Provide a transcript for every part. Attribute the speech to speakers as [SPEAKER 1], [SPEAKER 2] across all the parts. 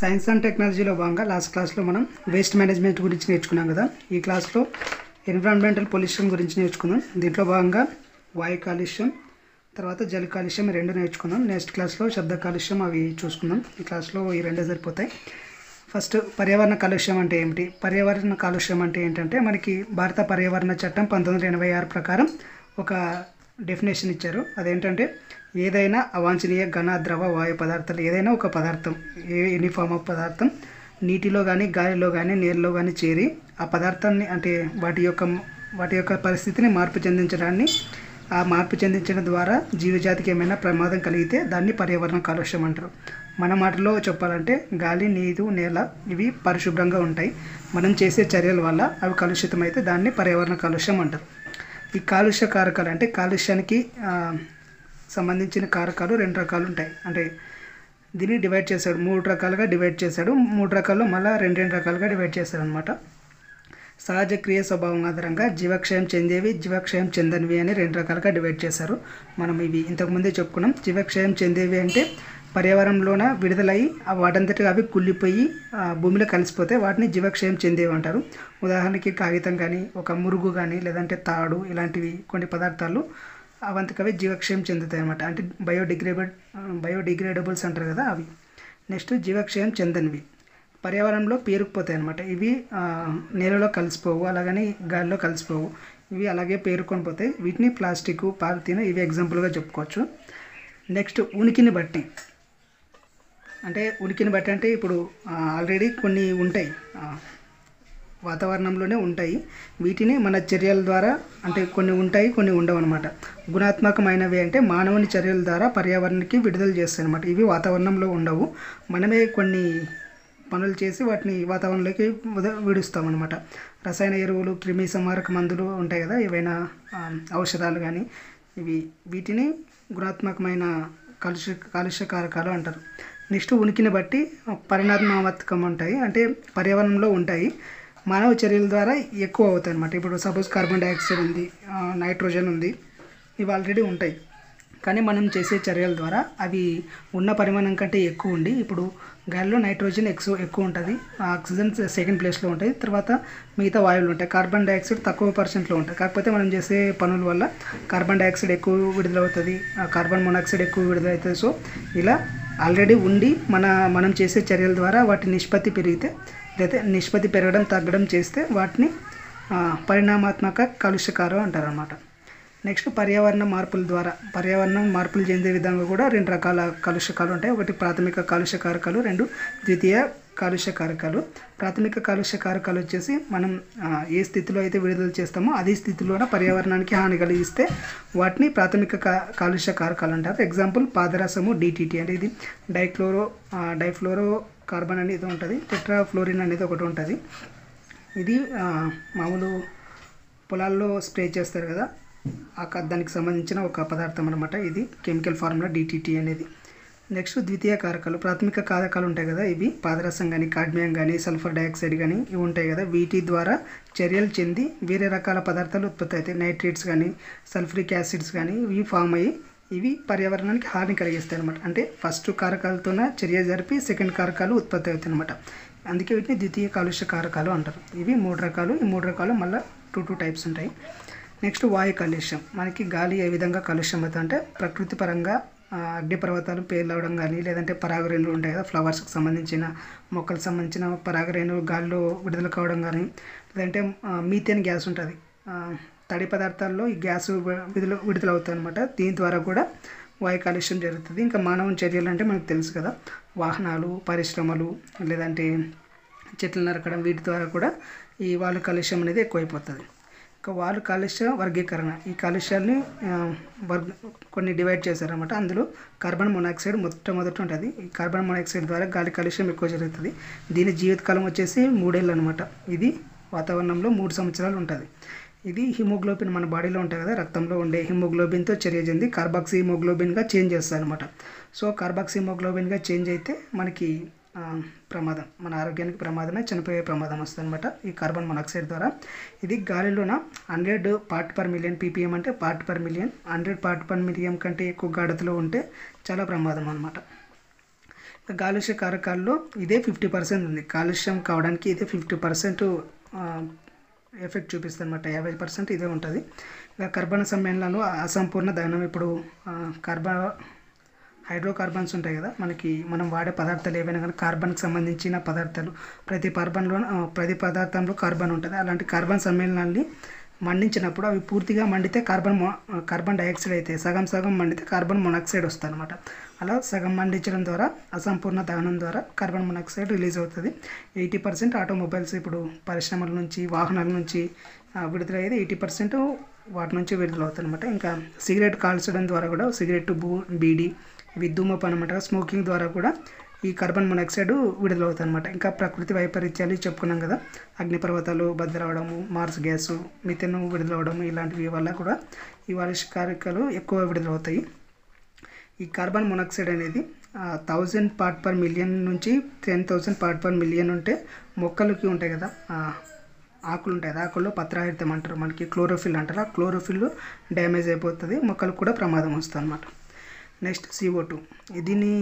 [SPEAKER 1] Science and టెక్నాలజీలో భాగంగా last క్లాస్లో మనం వేస్ట్ మేనేజ్మెంట్ గురించి నేర్చుకున్నాం కదా. ఈ క్లాస్లో ఎన్విరాన్మెంటల్ పొల్యూషన్ గురించి నేర్చుకుందాం. దీంట్లో భాగంగా వాయు కాలుష్యం, తర్వాత జల కాలుష్యం ఈ రెండు నేర్చుకుందాం. నెక్స్ట్ క్లాస్లో శబ్ద కాలుష్యం అవి చూసుకుందాం. ఈ క్లాస్లో ఈ రెండే సరిపోతాయి. ఫస్ట్ పర్యావరణ కాలుష్యం అంటే ఏమిటి? పర్యావరణ కాలుష్యం అంటే ఏంటంటే మనకి భారత పర్యావరణ చట్టం 1986 ప్రకారం ఒక డెఫినేషన్ ఇచ్చారు. అదేంటంటే ఏదైనా అవాంఛనీయ ఘన ద్రవ వాయు పదార్థాలు, ఏదైనా ఒక పదార్థం, ఎనీ ఫామ్ ఆఫ్ పదార్థం నీటిలో కానీ గాలిలో కానీ నీళ్ళలో కానీ చేరి ఆ పదార్థాన్ని అంటే వాటి యొక్క పరిస్థితిని మార్పు చెందించడం ద్వారా జీవజాతికి ఏమైనా ప్రమాదం కలిగితే దాన్ని పర్యావరణ కాలుష్యం అంటారు. మన మాటలో చెప్పాలంటే గాలి, నీరు, నేల ఇవి పరిశుభ్రంగా ఉంటాయి. మనం చేసే చర్యల వల్ల అవి కలుషితమైతే దాన్ని పర్యావరణ కాలుష్యం అంటారు. ఈ కాలుష్య కారకాలు అంటే కాలుష్యానికి సంబంధించిన కారకాలు 2 రకాలు ఉంటాయి. అంటే దీన్ని డివైడ్ చేశాడు, 3 రకాలుగా డివైడ్ చేశాడు. 3 రకాల్లో మళ్ళీ 2 రకాలుగా డివైడ్ చేశాడు అనమాట. సహజ క్రియ స్వభావం ఆధారంగా జీవక్షయం చెందేవి, జీవక్షయం చెందనివి అని 2 రకాలుగా డివైడ్ చేశారు. మనం ఇవి ఇంతకుముందే చెప్పుకున్నాం. జీవక్షయం చెందేవి అంటే పర్యావరణంలోన విడుదలయ్యి వాటంతటిగా అవి కుళ్ళిపోయి భూమిలో కలిసిపోతే వాటిని జీవక్షయం చెందేవి అంటారు. ఉదాహరణకి కాగితం కానీ, ఒక మురుగు కానీ, లేదంటే తాడు, ఇలాంటివి కొన్ని పదార్థాలు అవంతకవి జీవక్షయం చెందుతాయి అన్నమాట. అంటే బయోడిగ్రేడబుల్స్ అంటారు కదా అవి. నెక్స్ట్ జీవక్షయం చెందనివి పర్యావరణంలో పేరుకుపోతాయి అన్నమాట. ఇవి నేలలో కలిసిపోవు, అలాగని గాలిలో కలిసిపోవు, ఇవి అలాగే పేరుకొని పోతాయి. వీటిని ప్లాస్టిక్, పాలిథీన్ ఇవి ఎగ్జాంపుల్గా చెప్పుకోవచ్చు. నెక్స్ట్ ఉనికిని బట్టి అంటే ఇప్పుడు ఆల్రెడీ కొన్ని ఉంటాయి, వాతావరణంలోనే ఉంటాయి. వీటిని మన చర్యల ద్వారా అంటే కొన్ని ఉంటాయి, కొన్ని ఉండవు అనమాట. గుణాత్మకమైనవి అంటే మానవుని చర్యల ద్వారా పర్యావరణానికి విడుదల చేస్తాయి అనమాట. ఇవి వాతావరణంలో ఉండవు, మనమే కొన్ని పనులు చేసి వాటిని వాతావరణంలోకి విడుస్తామన్నమాట. రసాయన ఎరువులు, క్రిమి సంహారక మందులు ఉంటాయి కదా, ఏవైనా ఔషధాలు కానీ, వీటిని గుణాత్మకమైన కాలుష్య కారకాలు అంటారు. నెక్స్ట్ ఉనికిని బట్టి పరిణామాత్మకం ఉంటాయి, అంటే పర్యావరణంలో ఉంటాయి, మానవ చర్యల ద్వారా ఎక్కువ అవుతాయి అన్నమాట. ఇప్పుడు సపోజ్ కార్బన్ డైఆక్సైడ్ ఉంది, నైట్రోజన్ ఉంది, ఇవి ఆల్రెడీ ఉంటాయి. కానీ మనం చేసే చర్యల ద్వారా అవి ఉన్న పరిమాణం కంటే ఎక్కువ ఉండి, ఇప్పుడు గాలిలో నైట్రోజన్ ఎక్కువ ఉంటుంది, ఆక్సిజన్ సెకండ్ ప్లేస్లో ఉంటుంది, తర్వాత మిగతా వాయువులు ఉంటాయి. కార్బన్ డైఆక్సైడ్ తక్కువ పర్సెంట్లో ఉంటాయి. కాకపోతే మనం చేసే పనుల వల్ల కార్బన్ డైఆక్సైడ్ ఎక్కువ విడుదలవుతుంది, కార్బన్ మోనాక్సైడ్ ఎక్కువ విడుదలవుతుంది. సో ఇలా ఆల్రెడీ ఉండి మనం చేసే చర్యల ద్వారా వాటి నిష్పత్తి పెరిగితే, లేదా నిష్పత్తి పెరగడం తగ్గడం చేస్తే వాటిని పరిణామాత్మక కాలుష్యకారం అంటారు అన్నమాట. నెక్స్ట్ పర్యావరణ మార్పుల ద్వారా పర్యావరణం మార్పులు చెందే విధంగా కూడా 2 రకాల కాలుష్యకాలు ఉంటాయి. ఒకటి ప్రాథమిక కాలుష్య కారకాలు, 2 ద్వితీయ కాలుష్య కారకాలు. ప్రాథమిక కాలుష్య కారకాలు వచ్చేసి మనం ఏ స్థితిలో అయితే విడుదల చేస్తామో అదే స్థితిలోనే పర్యావరణానికి హాని కలిగిస్తే వాటిని ప్రాథమిక కాలుష్య కారకాలు అంటారు. ఎగ్జాంపుల్ పాదరసము, DDT అంటే ఇది డైఫ్లోరో కార్బన్ అనేది ఉంటుంది, టెట్రాఫ్లోరిన్ అనేది ఒకటి ఉంటుంది. ఇది మామూలు పొలాల్లో స్ప్రే చేస్తారు కదా, దానికి సంబంధించిన ఒక పదార్థం అనమాట. ఇది కెమికల్ ఫార్ములా DDT అనేది. నెక్స్ట్ ద్వితీయ కారకాలు. ప్రాథమిక కారకాలు ఉంటాయి కదా, ఇవి పాదరసం కానీ, కాడ్మియం కానీ, సల్ఫర్ డైఆక్సైడ్ కానీ ఇవి ఉంటాయి కదా, వీటి ద్వారా చర్యలు చెంది వేరే రకాల పదార్థాలు ఉత్పత్తి అవుతాయి. నైట్రేట్స్ కానీ, సల్ఫ్రిక్ యాసిడ్స్ కానీ ఇవి ఫామ్ అయ్యి ఇవి పర్యావరణానికి హాని కలిగిస్తాయి అనమాట. అంటే ఫస్ట్ కారకాలతోన చర్య జరిపి సెకండ్ కారకాలు ఉత్పత్తి అవుతాయి అనమాట. అందుకే వీటిని ద్వితీయ కాలుష్య కారకాలు అంటారు. ఇవి 3 రకాలు. ఈ 3 రకాలు మళ్ళీ 2 టైప్స్ ఉంటాయి. నెక్స్ట్ వాయు కాలుష్యం. మనకి గాలి ఏ విధంగా కాలుష్యం అవుతుంది అంటే ప్రకృతి పరంగా అగ్నిపర్వతాలు పేలవడం కానీ, లేదంటే పరాగరేణులు ఉంటాయి కదా, ఫ్లవర్స్కి సంబంధించిన, మొక్కలకు సంబంధించిన పరాగరేణులు గాలిలో విడుదల కావడం కానీ, లేదంటే మీథేన్ గ్యాస్ ఉంటుంది, తడి పదార్థాల్లో ఈ గ్యాస్ విడుదలవుతుంది అనమాట. దీని ద్వారా కూడా వాయు కాలుష్యం జరుగుతుంది. ఇంకా మానవ చర్యలు అంటే మనకు తెలుసు కదా, వాహనాలు, పరిశ్రమలు, లేదంటే చెట్లు నరకడం, వీటి ద్వారా కూడా ఈ వాయు కాలుష్యం అనేది ఎక్కువైపోతుంది. ఇంకా వాయు కాలుష్య వర్గీకరణ. ఈ కాలుష్యాన్ని కొన్ని డివైడ్ చేశారన్నమాట. అందులో కార్బన్ మోనాక్సైడ్ మొట్టమొదట ఉంటుంది. ఈ కార్బన్ మోనాక్సైడ్ ద్వారా గాలి కాలుష్యం ఎక్కువ జరుగుతుంది. దీని జీవితకాలం వచ్చేసి 3 ఏళ్ళు అనమాట. ఇది వాతావరణంలో 3 సంవత్సరాలు ఉంటుంది. ఇది హిమోగ్లోబిన్ మన బాడీలో ఉంటుంది కదా, రక్తంలో ఉండే హిమోగ్లోబిన్తో చర్య చెంది కార్బాక్సీ హిమోగ్లోబిన్గా చేంజ్ చేస్తుంది అనమాట. సో కార్బాక్సీ హిమోగ్లోబిన్గా చేంజ్ అయితే మనకి ప్రమాదం, మన ఆరోగ్యానికి ప్రమాదమే, చనిపోయే ప్రమాదం వస్తుంది అనమాట ఈ కార్బన్ మోనాక్సైడ్ ద్వారా. ఇది గాలిలోన 100 పార్ట్ పర్ మిలియన్, ppm అంటే part per million, 100 part per million కంటే ఎక్కువ గాఢతలో ఉంటే చాలా ప్రమాదం అనమాట. కాలుష్య కారకాల్లో ఇదే 50% ఉంది. కాలుష్యం కావడానికి ఇదే 50% ఎఫెక్ట్ చూపిస్తుంది అనమాట. 50% ఇదే ఉంటుంది. ఇక కర్బన సమ్మేళనాలు అసంపూర్ణ దహనం. ఇప్పుడు హైడ్రోకార్బన్స్ ఉంటాయి కదా, మనం వాడే పదార్థాలు ఏవైనా కానీ కార్బన్కి సంబంధించిన పదార్థాలు, ప్రతి పదార్థంలో కార్బన్ ఉంటుంది. అలాంటి కార్బన్ సమ్మేళనాన్ని మండించినప్పుడు అవి పూర్తిగా మండితే కార్బన్ డైఆక్సైడ్ అయితే, సగం సగం మండితే కార్బన్ మొనాక్సైడ్ వస్తుంది అనమాట. అలా సగం మండించడం ద్వారా, అసంపూర్ణ దహనం ద్వారా కార్బన్ మొనాక్సైడ్ రిలీజ్ అవుతుంది. 80% ఆటోమొబైల్స్, ఇప్పుడు పరిశ్రమల నుంచి, వాహనాల నుంచి విడుదలయ్యేది 80% వాటి నుంచి విడుదలవుతుంది అనమాట. ఇంకా సిగరెట్ కాల్చడం ద్వారా కూడా, సిగరెట్, బీడీ, ఇవి ధూమపానం అంటారు, స్మోకింగ్ ద్వారా కూడా ఈ కార్బన్ మొనాక్సైడ్ విడుదలవుతుంది అనమాట. ఇంకా ప్రకృతి వైపరీత్యాలు చెప్పుకున్నాం కదా, అగ్నిపర్వతాలు బద్దలవడము, మార్స్ గ్యాసు, మిథేన్ విడుదలవడము, ఇలాంటివి వల్ల కూడా ఈ కారకాలు ఎక్కువ విడుదలవుతాయి. ఈ కార్బన్ మొనాక్సైడ్ అనేది 1000 పార్ట్ పర్ మిలియన్ నుంచి 10,000 పార్ట్ పర్ మిలియన్ ఉంటే, మొక్కలకి ఉంటాయి కదా ఆకులు ఉంటాయి కదా, ఆకుల్లో పత్రహరితం అంటారు, మనకి క్లోరోఫిల్ అంటారు. ఆ క్లోరోఫిల్ డ్యామేజ్ అయిపోతుంది, మొక్కలకు కూడా ప్రమాదం వస్తుంది అనమాట. Next CO2. దీన్ని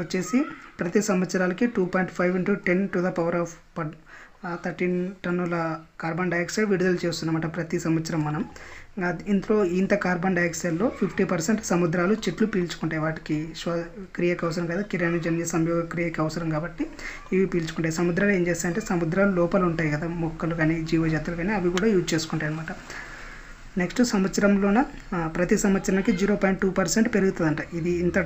[SPEAKER 1] వచ్చేసి ప్రతి సంవత్సరాలకి 2.5 × 10⁻13 టన్నుల కార్బన్ డైఆక్సైడ్ విడుదల చేస్తున్నమాట ప్రతి సంవత్సరం మనం. ఇంత కార్బన్ డైఆక్సైడ్లో 50% సముద్రాలు, చెట్లు పీల్చుకుంటాయి. వాటికి క్రియకు అవసరం కదా, కిరణజన్య సంయోగ క్రియకు అవసరం కాబట్టి ఇవి పీల్చుకుంటాయి. సముద్రాలు ఏం చేస్తాయంటే, సముద్రాలు లోపల ఉంటాయి కదా మొక్కలు కానీ, జీవజాతులు కానీ, అవి కూడా యూజ్ చేసుకుంటాయి అన్నమాట. నెక్స్ట్ సంవత్సరంలోన ప్రతి సంవత్సరానికి 0.2% పెరుగుతుందంట. ఇది ఇంత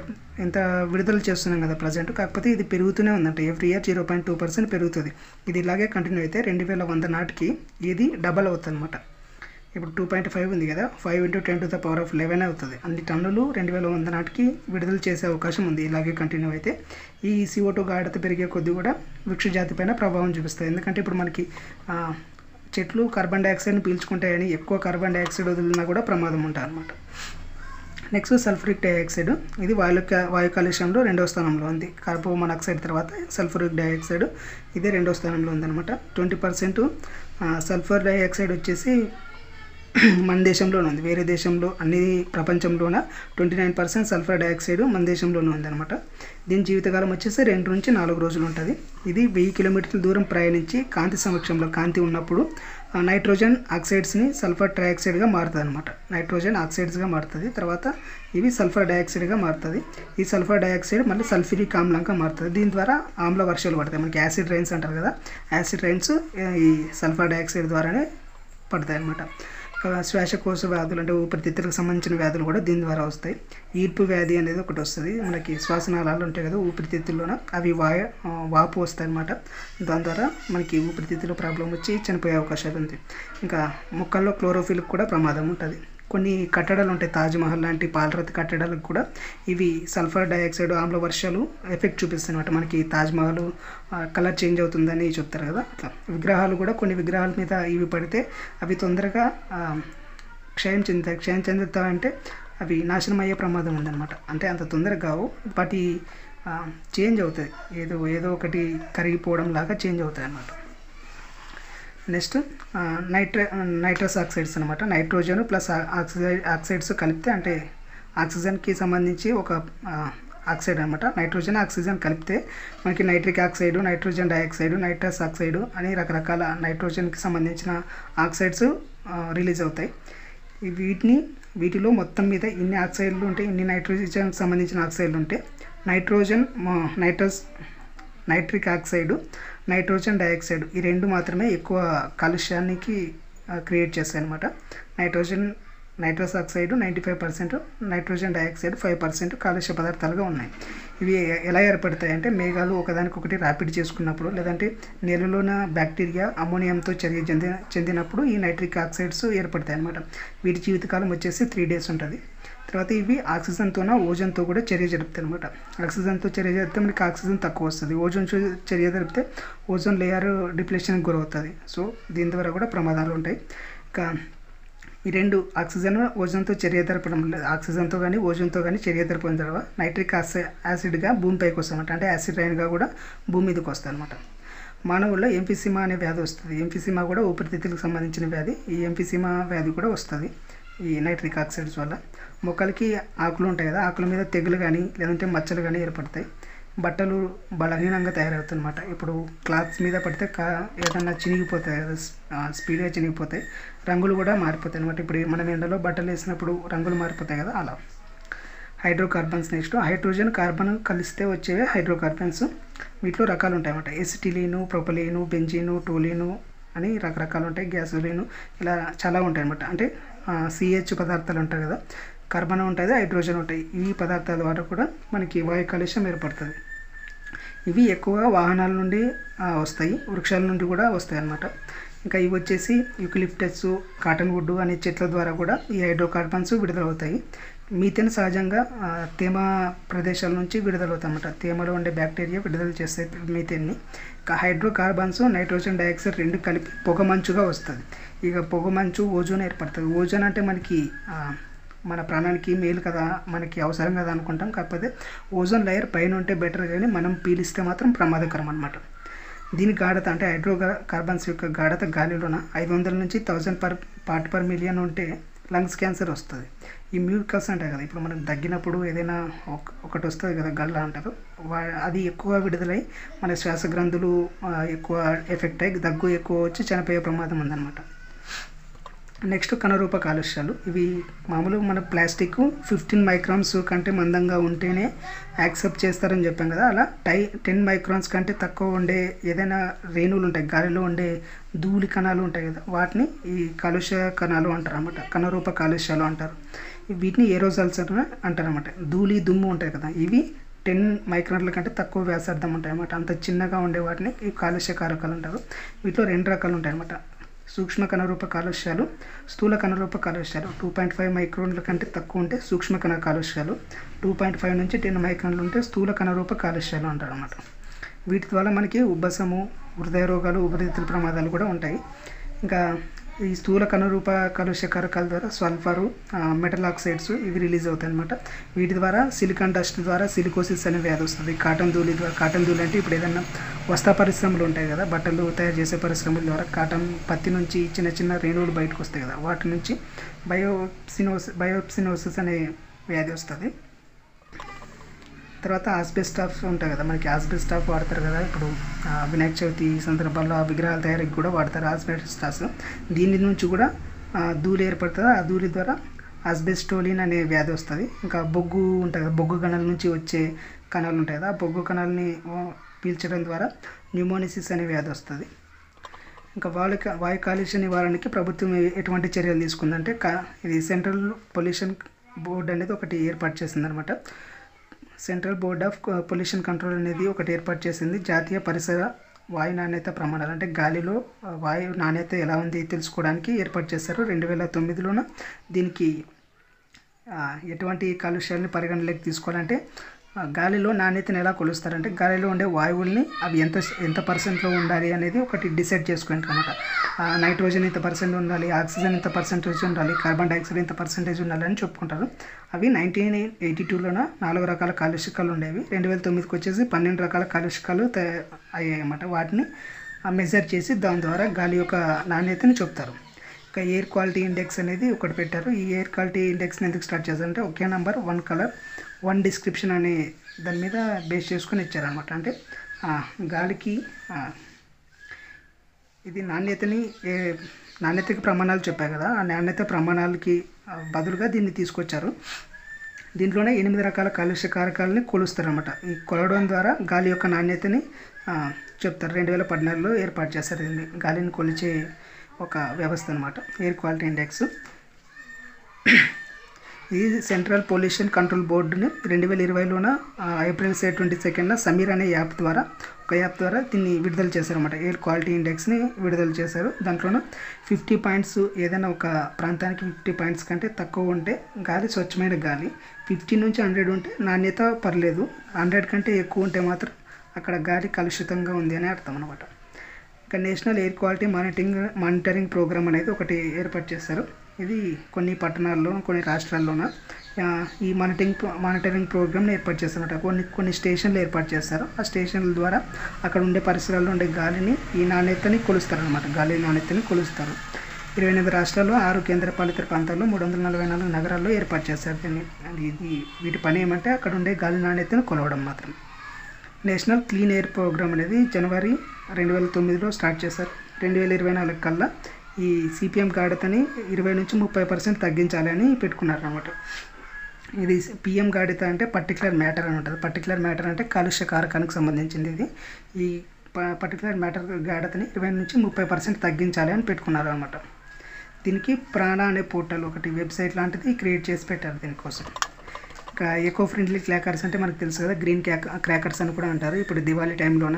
[SPEAKER 1] విడుదల చేస్తున్నాం కదా ప్రజెంట్, కాకపోతే ఇది పెరుగుతూనే ఉందంట. ఎవ్రీ ఇయర్ 0.2% పెరుగుతుంది. ఇది ఇలాగే కంటిన్యూ అయితే 2100 నాటికి ఇది డబల్ అవుతుంది అనమాట. ఇప్పుడు 2.5 ఉంది కదా, 5 × 10⁻11 అవుతుంది. అన్ని టన్నులు 2100 నాటికి విడుదల చేసే అవకాశం ఉంది ఇలాగే కంటిన్యూ అయితే. ఈ CO2 గాఢత పెరిగే కొద్దీ కూడా వృక్ష జాతి పైన ప్రభావం చూపిస్తుంది. ఎందుకంటే ఇప్పుడు మనకి చెట్లు కార్బన్ డైఆక్సైడ్ని పీల్చుకుంటాయని ఎక్కువ కార్బన్ డైఆక్సైడ్ వదిలినా కూడా ప్రమాదం ఉంటుంది అనమాట. Next sulphuric dioxide. ఇది వాయు కాలుష్యంలో 2వ స్థానంలో ఉంది. కార్బన్ మొనాక్సైడ్ తర్వాత సల్ఫ్యూరిక్ డైఆక్సైడ్ ఇదే 2వ స్థానంలో ఉందన్నమాట. 20% సల్ఫర్ డైఆక్సైడ్ వచ్చేసి మన దేశంలోనే ఉంది. వేరే దేశంలో, అన్ని ప్రపంచంలోన 29% సల్ఫర్ డైఆక్సైడ్ మన దేశంలోనే ఉందన్నమాట. దీని జీవితకాలం వచ్చేసి 2 నుంచి 4 రోజులు ఉంటుంది. ఇది 1000 కిలోమీటర్ల దూరం ప్రయాణించి కాంతి సమక్షంలో, కాంతి ఉన్నప్పుడు నైట్రోజన్ ఆక్సైడ్స్ని సల్ఫర్ ట్రైఆక్సైడ్గా మారుతుంది అనమాట. నైట్రోజన్ ఆక్సైడ్స్గా మారుతుంది. తర్వాత ఇవి సల్ఫర్ డైఆక్సైడ్గా మారుతుంది. ఈ సల్ఫర్ డైఆక్సైడ్ మళ్ళీ సల్ఫ్యూరిక్ ఆమ్లంగా మారుతుంది. దీని ద్వారా ఆమ్ల వర్షాలు పడతాయి. మనకి యాసిడ్ రైన్స్ అంటారు కదా, యాసిడ్ రైన్స్ ఈ సల్ఫర్ డైఆక్సైడ్ ద్వారానే పడతాయి అన్నమాట. శ్వాసకోశ వ్యాధులు, అంటే ఊపిరితిత్తులకు సంబంధించిన వ్యాధులు కూడా దీని ద్వారా వస్తాయి. ఈర్పు వ్యాధి అనేది ఒకటి వస్తుంది. మనకి శ్వాసనాళాలు ఉంటాయి కదా ఊపిరితిత్తుల్లోన, అవి వాపు వస్తాయి అన్నమాట. దాని ద్వారా మనకి ఊపిరితిత్తులో ప్రాబ్లం వచ్చి చనిపోయే అవకాశాలు ఉంది. ఇంకా మొక్కల్లో క్లోరోఫిల్కి కూడా ప్రమాదం ఉంటుంది. కొన్ని కట్టడాలు ఉంటాయి, తాజ్మహల్ లాంటి పాలరాతి కట్టడాలకు కూడా ఇవి సల్ఫర్ డైఆక్సైడ్ ఆమ్ల వర్షాలు ఎఫెక్ట్ చూపిస్తాయి అన్నమాట. మనకి తాజ్మహల్ కలర్ చేంజ్ అవుతుందని చెప్తారు కదా, అట్లా విగ్రహాలు కూడా, కొన్ని విగ్రహాల మీద ఇవి పడితే అవి తొందరగా క్షయం చెందుతాయంటే అవి నాశనం అయ్యే ప్రమాదం ఉందన్నమాట. అంటే అంత తొందరగా కావు, వాటి చేంజ్ అవుతుంది, ఏదో ఒకటి కరిగిపోవడం లాగా చేంజ్ అవుతాయి అన్నమాట. నెక్స్ట్ నైట్రస్ ఆక్సైడ్స్ అనమాట. నైట్రోజన్ ప్లస్ ఆక్సైడ్స్ కలిపితే, అంటే ఆక్సిజన్కి సంబంధించి ఒక ఆక్సైడ్ అనమాట. నైట్రోజన్ ఆక్సిజన్ కలిపితే మనకి nitric oxide, nitrogen dioxide, nitrous oxide అని రకరకాల నైట్రోజన్కి సంబంధించిన ఆక్సైడ్స్ రిలీజ్ అవుతాయి. వీటిలో మొత్తం మీద ఇన్ని ఆక్సైడ్లు ఉంటే, ఇన్ని నైట్రోజన్కి సంబంధించిన ఆక్సైడ్లు ఉంటే, నైట్రిక్ ఆక్సైడ్, నైట్రోజన్ డైఆక్సైడ్ ఈ రెండు మాత్రమే ఎక్కువ కాలుష్యానికి క్రియేట్ చేస్తాయి అన్నమాట. నైట్రస్ ఆక్సైడ్ 95%, నైట్రోజన్ డైఆక్సైడ్ 5% కాలుష్య పదార్థాలుగా ఉన్నాయి. ఇవి ఎలా ఏర్పడతాయి అంటే, మేఘాలు ఒకదానికొకటి ర్యాపిడ్ చేసుకున్నప్పుడు, లేదంటే నీళ్ళలోన బ్యాక్టీరియా అమోనియంతో చర్య చెందినప్పుడు ఈ నైట్రిక్ ఆక్సైడ్స్ ఏర్పడతాయి అన్నమాట. వీటి జీవితకాలం వచ్చేసి 3 days ఉంటుంది. తర్వాత ఇవి ఆక్సిజన్తోన ఓజన్తో కూడా చర్య జరుపుతాయి అనమాట. ఆక్సిజన్తో చర్య జరిపితే మనకి ఆక్సిజన్ తక్కువ వస్తుంది. ఓజోన్ చర్య జరిపితే ఓజోన్ లేయర్ డిప్లేషన్కి గురవుతుంది. సో దీని ద్వారా కూడా ప్రమాదాలు ఉంటాయి. ఇంకా ఈ రెండు ఆక్సిజన్ ఓజన్తో చర్య జరపడం, ఆక్సిజన్తో కానీ ఓజన్తో కానీ చర్య జరపడం ద్వారా నైట్రిక్ యాసిడ్గా భూమిపైకి వస్తామన్నమాట. అంటే యాసిడ్ రైన్గా కూడా భూమి మీదకి వస్తుంది అనమాట. మానవుల్లో ఎంఫిసిమా అనే వ్యాధి వస్తుంది. ఎంఫిసిమా కూడా ఊపిరితిత్తులకు సంబంధించిన వ్యాధి. ఈ ఎంఫిసిమా వ్యాధి కూడా వస్తుంది ఈ నైట్రిక్ ఆక్సైడ్స్ వల్ల. మొక్కలకి ఆకులు ఉంటాయి కదా, ఆకుల మీద తెగులు కానీ లేదంటే మచ్చలు కానీ ఏర్పడతాయి. బట్టలు బలహీనంగా తయారవుతుందన్నమాట. ఇప్పుడు క్లాత్స్ మీద పడితే ఏదన్నా చినిగిపోతాయి కదా, స్పీడ్గా చినిగిపోతాయి, రంగులు కూడా మారిపోతాయి అనమాట. ఇప్పుడు మనం ఎండలో బట్టలు వేసినప్పుడు రంగులు మారిపోతాయి కదా, అలా. హైడ్రోకార్బన్స్ నెక్స్ట్ హైడ్రోజన్ కార్బన్ కలిస్తే వచ్చేవే హైడ్రోకార్బన్స్. వీటిలో రకాలు ఉంటాయి అన్నమాట. ఎసిటిలీను, ప్రొపలీను, బెంజీను, టోలీను అని రకరకాలు ఉంటాయి. గ్యాసోలీను ఇలా చాలా ఉంటాయి అన్నమాట. అంటే CH పదార్థాలు ఉంటాయి కదా, కార్బన్ ఉంటుంది, హైడ్రోజన్ ఉంటాయి. ఈ పదార్థాల ద్వారా కూడా మనకి వాయు కాలుష్యం ఏర్పడుతుంది. ఇవి ఎక్కువగా వాహనాల నుండి వస్తాయి, వృక్షాల నుండి కూడా వస్తాయి అన్నమాట. ఇంకా ఇవి వచ్చేసి యూకలిప్టస్, కాటన్ వుడ్ అనే చెట్ల ద్వారా కూడా ఈ హైడ్రోకార్బన్స్ విడుదలవుతాయి. మీథేన్ సహజంగా తేమ ప్రదేశాల నుంచి విడుదలవుతాయి అన్నమాట. తేమలో ఉండే బ్యాక్టీరియా విడుదల చేస్తాయి మీథేన్ని. ఇంకా హైడ్రోకార్బన్స్, నైట్రోజన్ డైఆక్సైడ్ రెండు కలిపి పొగమంచుగా వస్తుంది. ఇక పొగమంచు ఓజోన్ ఏర్పడుతుంది. ఓజోన్ అంటే మనకి మన ప్రాణానికి మేలు కదా, మనకి అవసరం కదా అనుకుంటాం. కాకపోతే ఓజోన్ లేయర్ పైన ఉంటే బెటర్, కానీ మనం పీలిస్తే మాత్రం ప్రమాదకరం అనమాట. దీని గాఢత అంటే హైడ్రోకార్బన్స్ యొక్క గాఢత గాలిలోన 500 నుంచి 1000 పార్ట్ పర్ మిలియన్ ఉంటే లంగ్స్ క్యాన్సర్ వస్తుంది. ఈ మ్యూకస్ అంటారు కదా, ఇప్పుడు మనం దగ్గినప్పుడు ఏదైనా ఒకటి వస్తుంది కదా, గల్ల అంటారు, అది ఎక్కువ విడుదలై మన శ్వాస గ్రంథులు ఎక్కువ ఎఫెక్ట్ అయ్యి దగ్గు ఎక్కువ వచ్చి చనిపోయే ప్రమాదం ఉందన్నమాట. నెక్స్ట్ కణరూప కాలుష్యాలు. ఇవి మామూలుగా మన ప్లాస్టిక్ 15 మైక్రాన్స్ కంటే మందంగా ఉంటేనే యాక్సెప్ట్ చేస్తారని చెప్పాం కదా, అలా 10 మైక్రాన్స్ కంటే తక్కువ ఉండే ఏదైనా రేణువులు ఉంటాయి, గాలిలో ఉండే ధూళి కణాలు ఉంటాయి కదా, వాటిని ఈ కాలుష్య కణాలు అంటారు అన్నమాట. కణరూప కాలుష్యాలు అంటారు. వీటిని ఏరోజాల్స్ అంటారు అన్నమాట. ధూళి దుమ్ము ఉంటాయి కదా, ఇవి 10 మైక్రాన్ల కంటే తక్కువ వ్యాసార్థం ఉంటాయి అన్నమాట. అంత చిన్నగా ఉండే వాటిని ఈ కాలుష్య కారకాలు అంటారు. వీటిలో 2 రకాలు ఉంటాయి అన్నమాట. సూక్ష్మ కణరూప కాలుష్యాలు, స్థూల కణరూప కాలుష్యాలు. 2.5 మైక్రాన్ల కంటే తక్కువ ఉంటే సూక్ష్మ కణ కాలుష్యాలు, 2.5 నుంచి 10 మైక్రాన్లు ఉంటే స్థూల కణరూప కాలుష్యాలు అంటారు అన్నమాట. వీటి ద్వారా మనకి ఉబ్బసము, హృదయ రోగాలు, ఊపిరితిత్తుల ప్రమాదాలు కూడా ఉంటాయి. ఇంకా ఈ స్థూల కణరూప కాలుష్య కారకాల ద్వారా సల్ఫరు, మెటల్ ఆక్సైడ్స్ ఇవి రిలీజ్ అవుతాయి అన్నమాట. వీటి ద్వారా సిలికాన్ డస్ట్ ద్వారా సిలికోసిస్ అనే వ్యాధి వస్తుంది. కాటన్ ధూళి ద్వారా, కాటన్ ధూళి అంటే ఇప్పుడు ఏదైనా వస్త్ర పరిశ్రమలు ఉంటాయి కదా, బట్టలు తయారు చేసే పరిశ్రమల ద్వారా కాటన్ పత్తి నుంచి చిన్న చిన్న రేణువులు బయటకు వస్తాయి కదా, వాటి నుంచి బయోప్సినోసిస్ అనే వ్యాధి వస్తుంది. తర్వాత ఆస్బెస్టాస్ ఉంటాయి కదా, మనకి ఆస్బెస్టాస్ వాడతారు కదా, ఇప్పుడు వినాయక చవితి సందర్భాల్లో విగ్రహాల తయారీకి కూడా వాడతారు ఆస్బెస్టాస్. దీని నుంచి కూడా ధూళి ఏర్పడుతుంది. ఆ ధూళి ద్వారా ఆస్బెస్టోలిన్ అనే వ్యాధి వస్తుంది. ఇంకా బొగ్గు ఉంటుంది కదా, బొగ్గు కణాల నుంచి వచ్చే కణాలు ఉంటాయి కదా, ఆ బొగ్గు కణాలని పీల్చడం ద్వారా న్యూమోనిసిస్ అనే వ్యాధి వస్తుంది. ఇంకా వాయు కాలుష్య నివారణకి ప్రభుత్వం ఎటువంటి చర్యలు తీసుకుందంటే, ఇది సెంట్రల్ పొల్యూషన్ బోర్డ్ అనేది ఒకటి ఏర్పాటు చేసిందనమాట. Central board of pollution control అనేది ఒకటి ఏర్పాటు చేసింది. జాతీయ పరిసర వాయు నాణ్యత ప్రమాణాలు అంటే గాలిలో వాయు నాణ్యత ఎలా ఉంది తెలుసుకోవడానికి ఏర్పాటు చేశారు 2009లోన. దీనికి ఎటువంటి కాలుష్యాలని పరిగణలోకి తీసుకోవాలంటే, గాలిలో నాణ్యతను ఎలా కొలుస్తారంటే, గాలిలో ఉండే వాయువుల్ని అవి ఎంత పర్సెంట్లో ఉండాలి అనేది ఒకటి డిసైడ్ చేసుకుంటారు అన్నమాట. నైట్రోజన్ ఇంత పర్సెంట్ ఉండాలి, ఆక్సిజన్ ఇంత పర్సెంటేజ్ ఉండాలి, కార్బన్ డైఆక్సైడ్ ఇంత పర్సెంటేజ్ ఉండాలి అని చెప్పుకుంటారు. అవి 1982లోన 4 రకాల కాలుష్యకాలు ఉండేవి. 2009కి వచ్చేసి 12 రకాల కాలుష్యకాలు అయ్యాయి అన్నమాట. వాటిని మెజర్ చేసి దాని ద్వారా గాలి యొక్క నాణ్యతని చెప్తారు. ఇంకా ఎయిర్ క్వాలిటీ ఇండెక్స్ అనేది ఒకటి పెట్టారు. ఈ ఎయిర్ క్వాలిటీ ఇండెక్స్ని ఎందుకు స్టార్ట్ చేశారంటే, ఒకే నెంబర్ 1 కలర్ 1 డిస్క్రిప్షన్ అనే దాని మీద బేస్ చేసుకొని ఇచ్చారనమాట. అంటే గాలికి ఇది నాణ్యతకి ప్రమాణాలు చెప్పాయి కదా, ఆ నాణ్యత ప్రమాణాలకి బదులుగా దీన్ని తీసుకొచ్చారు. దీంట్లోనే 8 రకాల కాలుష్య కారకాలని కొలుస్తారనమాట. ఈ కొలవడం ద్వారా గాలి యొక్క నాణ్యతని చెప్తారు. 2014లో ఏర్పాటు చేస్తారు. దీన్ని గాలిని కొలిచే ఒక వ్యవస్థ అనమాట, ఎయిర్ క్వాలిటీ ఇండెక్స్. ఇది సెంట్రల్ పొల్యూషన్ కంట్రోల్ బోర్డుని 2020లోన ఏప్రిల్ 22న సమీర్ అనే యాప్ ద్వారా దీన్ని విడుదల చేశారన్నమాట. ఎయిర్ క్వాలిటీ ఇండెక్స్ని విడుదల చేశారు. దాంట్లోన 50 పాయింట్స్, ఏదైనా ఒక ప్రాంతానికి 50 పాయింట్స్ కంటే తక్కువ ఉంటే గాలి స్వచ్ఛమైన గాలి, 50 నుంచి 100 ఉంటే నాణ్యత పర్లేదు, 100 కంటే ఎక్కువ ఉంటే మాత్రం అక్కడ గాలి కలుషితంగా ఉంది అని అర్థం అనమాట. ఇంకా national air quality monitoring programme అనేది ఒకటి ఏర్పాటు చేశారు. ఇది కొన్ని పట్టణాల్లో, కొన్ని రాష్ట్రాల్లోన ఈ మానిటరింగ్ ప్రోగ్రామ్ని ఏర్పాటు చేస్తారన్నమాట. కొన్ని స్టేషన్లు ఏర్పాటు చేస్తారు. ఆ స్టేషన్ల ద్వారా అక్కడ ఉండే పరిసరాల్లో ఉండే గాలిని, ఈ నాణ్యతని కొలుస్తారనమాట. గాలి నాణ్యతని కొలుస్తారు. 28 రాష్ట్రాల్లో 6 కేంద్రపాలిత ప్రాంతాల్లో 344 నగరాల్లో ఏర్పాటు చేస్తారు దీన్ని. వీటి పని ఏమంటే అక్కడ ఉండే గాలి నాణ్యతను కొలవడం మాత్రం. నేషనల్ క్లీన్ ఎయిర్ ప్రోగ్రామ్ అనేది జనవరి 2009లో స్టార్ట్ చేశారు. 2024 కల్లా ఈ సిపిఎం గాఢతని 20 నుంచి 30% తగ్గించాలి అని పెట్టుకున్నారు అనమాట. ఇది పిఎం గాఢత అంటే పర్టికులర్ మ్యాటర్ అని ఉంటుంది. పర్టికులర్ మ్యాటర్ అంటే కాలుష్య కారకానికి సంబంధించింది. ఇది ఈ పర్టికులర్ మ్యాటర్ గాఢతని 20 నుంచి 30% తగ్గించాలి అని పెట్టుకున్నారు అనమాట. దీనికి ప్రాణ అనే పోర్టల్ ఒకటి వెబ్సైట్ లాంటిది క్రియేట్ చేసి పెట్టారు దీనికోసం. ఇంకా ఎకో ఫ్రెండ్లీ క్రాకర్స్ అంటే మనకు తెలుసు కదా, గ్రీన్ క్రాకర్స్ అని కూడా అంటారు. ఇప్పుడు దివాళీ టైంలోన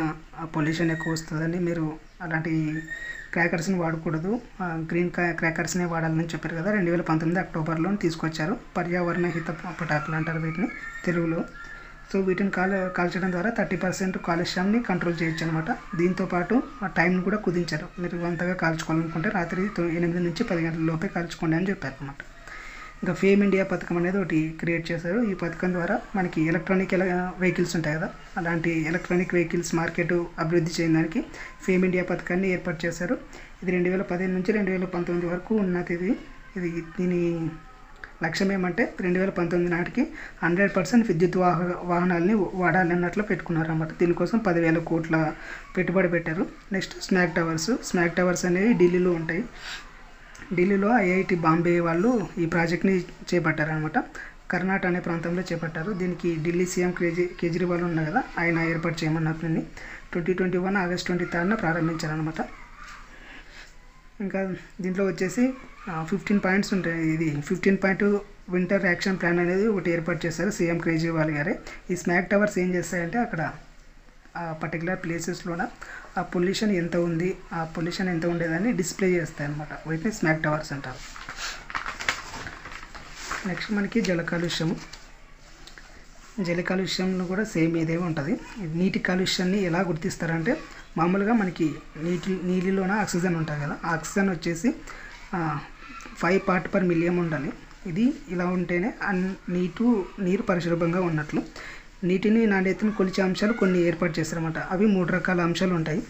[SPEAKER 1] పొల్యూషన్ ఎక్కువ వస్తుందని మీరు అలాంటి క్రాకర్స్ని వాడకూడదు, గ్రీన్ క్రాకర్స్నే వాడాలని చెప్పారు కదా. 2019 అక్టోబర్లో తీసుకొచ్చారు. పర్యావరణ హిత పటాకులు అంటారు వీటిని తెలుగులో. సో వీటిని కాల్చడం ద్వారా 30% కాలుష్యాన్ని కంట్రోల్ చేయొచ్చు అనమాట. దీంతోపాటు ఆ టైంని కూడా కుదించారు. మీరు అంతగా కాల్చుకోవాలనుకుంటే రాత్రి 8 నుంచి 10 గంటల లోపే కాల్చుకోండి అని చెప్పారు అనమాట. ఇంకా ఫేమ్ ఇండియా పథకం అనేది ఒకటి క్రియేట్ చేశారు. ఈ పథకం ద్వారా మనకి ఎలక్ట్రానిక్ వెహికల్స్ ఉంటాయి కదా, అలాంటి ఎలక్ట్రానిక్ వెహికల్స్ మార్కెట్ అభివృద్ధి చేయడానికి ఫేమ్ ఇండియా పథకాన్ని ఏర్పాటు చేశారు. ఇది 2015 నుంచి 2019 వరకు ఉన్నది. ఇది దీని లక్ష్యం ఏమంటే 2019 నాటికి 100% విద్యుత్ వాహనాలని వాడాలన్నట్లు పెట్టుకున్నారు అన్నమాట. దీనికోసం 10,000 కోట్ల పెట్టుబడి పెట్టారు. నెక్స్ట్ స్మార్ట్ టవర్స్ అనేవి ఢిల్లీలో ఉంటాయి. ఢిల్లీలో ఐఐటి బాంబే వాళ్ళు ఈ ప్రాజెక్ట్ని చేపట్టారనమాట. కర్ణాటక అనే ప్రాంతంలో చేపట్టారు. దీనికి ఢిల్లీ సీఎం కేజ్రీవాల్ ఉన్నారు కదా, ఆయన ఏర్పాటు చేయమన్నారు. 2021 ఆగస్ట్ 23 ప్రారంభించారనమాట. ఇంకా దీంట్లో వచ్చేసి 15 పాయింట్స్ ఉంటాయి. ఇది 15 పాయింట్ వింటర్ యాక్షన్ ప్లాన్ అనేది ఒకటి ఏర్పాటు చేశారు సీఎం కేజ్రీవాల్ గారే. ఈ స్మార్ట్ టవర్స్ ఏం చేస్తాయంటే అక్కడ ఆ పర్టికులర్ ప్లేసెస్లోన ఆ పొల్యూషన్ ఎంత ఉండేదాన్ని డిస్ప్లే చేస్తాయి అనమాట. వీటిని స్మార్ట్ టవర్స్ అంటారు. నెక్స్ట్ మనకి జల కాలుష్యంలో కూడా సేమ్ ఇదే ఉంటుంది. నీటి కాలుష్యాన్ని ఎలా గుర్తిస్తారంటే మామూలుగా మనకి నీటిలోన ఆక్సిజన్ ఉంటుంది కదా, ఆక్సిజన్ వచ్చేసి 5 పార్ట్ పర్ మిలియన్ ఉండాలి. ఇది ఇలా ఉంటేనే నీరు పరిశుభ్రంగా ఉన్నట్లు. నీటిని నాణ్యతను కొలిచే అంశాలు కొన్ని ఏర్పాటు చేశారన్నమాట. అవి 3 రకాల అంశాలు ఉంటాయి.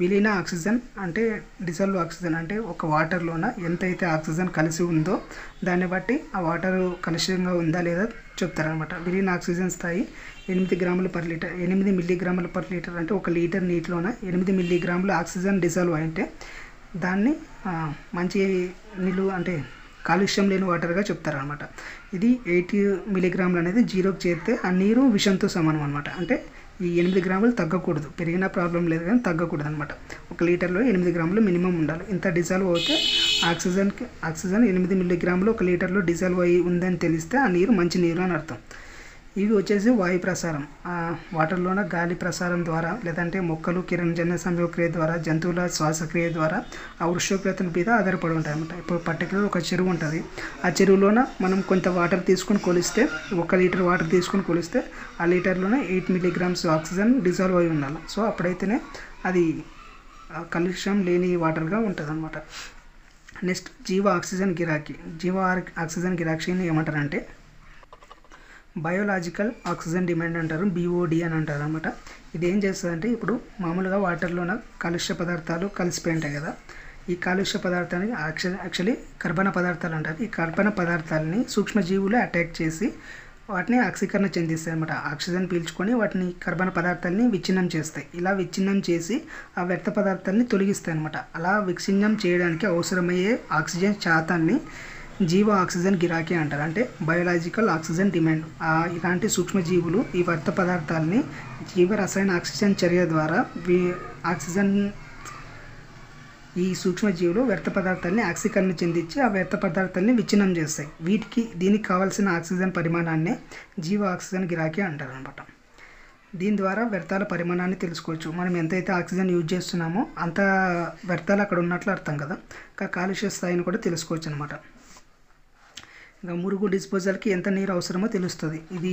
[SPEAKER 1] విలీన ఆక్సిజన్ అంటే డిసాల్వ్ ఆక్సిజన్ అంటే ఒక వాటర్లోన ఎంతైతే ఆక్సిజన్ కలిసి ఉందో దాన్ని బట్టి ఆ వాటర్ కలుషితంగా ఉందా లేదా చెప్తారనమాట. విలీన ఆక్సిజన్ స్థాయి 8 గ్రాములు పర్ లీటర్, 8 మిల్లీగ్రాములు పర్ లీటర్ అంటే 1 లీటర్ నీటిలోన 8 మిల్లీగ్రాములు ఆక్సిజన్ డిసాల్వ్ అయితే దాన్ని మంచి నీళ్ళు అంటే కాలుష్యం లేని వాటర్గా చెప్తారనమాట. ఇది 8 మిల్లీగ్రాములు అనేది 0కి చేరితే ఆ నీరు విషంతో సమానం అనమాట. అంటే ఈ 8 గ్రాములు తగ్గకూడదు, పెరిగినా ప్రాబ్లం లేదు కానీ తగ్గకూడదు అనమాట. 1 లీటర్లో 8 గ్రాములు మినిమం ఉండాలి. ఇంత డిసాల్వ్ అవుతే ఆక్సిజన్ 8 మిల్లీగ్రాములు 1 లీటర్లో డిసాల్వ్ అయ్యి ఉందని తెలిస్తే ఆ నీరు మంచి నీరు అని అర్థం. ఇవి వచ్చేసి వాయు ప్రసారం, వాటర్లోన గాలి ప్రసారం ద్వారా, లేదంటే మొక్కలు కిరణజన్య సంయోగక్రియ ద్వారా, జంతువుల శ్వాసక్రియ ద్వారా ఆ ఉష్ణోగ్రత మీద ఆధారపడి ఉంటాయి అన్నమాట. ఇప్పుడు పర్టికులర్ ఒక చెరువు ఉంటుంది. ఆ చెరువులోన మనం కొంత వాటర్ తీసుకొని కొలిస్తే, 1 లీటర్ వాటర్ తీసుకొని కొలిస్తే ఆ లీటర్లోనే 8 మిల్లీగ్రామ్స్ ఆక్సిజన్ డిజాల్వ్ అయి ఉండాలి. సో అప్పుడైతేనే అది కాలుష్యం లేని వాటర్గా ఉంటుంది అన్నమాట. నెక్స్ట్ జీవ ఆక్సిజన్ గిరాకీని ఏమంటారంటే బయోలాజికల్ ఆక్సిజన్ డిమాండ్ అంటారు, BOD అని అంటారు అనమాట. ఇది ఏం చేస్తుందంటే ఇప్పుడు మామూలుగా వాటర్లోన కాలుష్య పదార్థాలు కలిసిపోయి ఉంటాయి కదా, ఈ కాలుష్య పదార్థాన్ని యాక్చువల్లీ కర్బన పదార్థాలు అంటారు. ఈ కర్బన పదార్థాలని సూక్ష్మజీవులు అటాక్ చేసి వాటిని ఆక్సీకరణ చెందిస్తాయి అనమాట. ఆక్సిజన్ పీల్చుకొని వాటిని కర్బన పదార్థాలని విచ్ఛిన్నం చేస్తాయి. ఇలా విచ్ఛిన్నం చేసి ఆ వ్యర్థ పదార్థాలని తొలగిస్తాయి అనమాట. అలా విచ్ఛిన్నం చేయడానికి అవసరమయ్యే ఆక్సిజన్ శాతాన్ని జీవ ఆక్సిజన్ గిరాకీ అంటారు, అంటే బయోలాజికల్ ఆక్సిజన్ డిమాండ్. ఇలాంటి సూక్ష్మజీవులు ఈ వ్యర్థ పదార్థాలని జీవ రసాయన ఆక్సిజన్ చర్య ద్వారా ఈ సూక్ష్మజీవులు వ్యర్థ పదార్థాలని ఆక్సీకరణ చెందించి ఆ వ్యర్థ పదార్థాలని విచ్ఛిన్నం చేస్తాయి. దీనికి కావాల్సిన ఆక్సిజన్ పరిమాణాన్నే జీవ ఆక్సిజన్ గిరాకీ అంటారు అనమాట. దీని ద్వారా వ్యర్థాల పరిమాణాన్ని తెలుసుకోవచ్చు. మనం ఎంతైతే ఆక్సిజన్ యూజ్ చేస్తున్నామో అంత వ్యర్థాలు అక్కడ ఉన్నట్లు అర్థం కదా. ఇంకా కాలుష్య స్థాయిని కూడా తెలుసుకోవచ్చు అనమాట. ఇంకా మురుగు డిస్పోజల్కి ఎంత నీరు అవసరమో తెలుస్తుంది. ఇది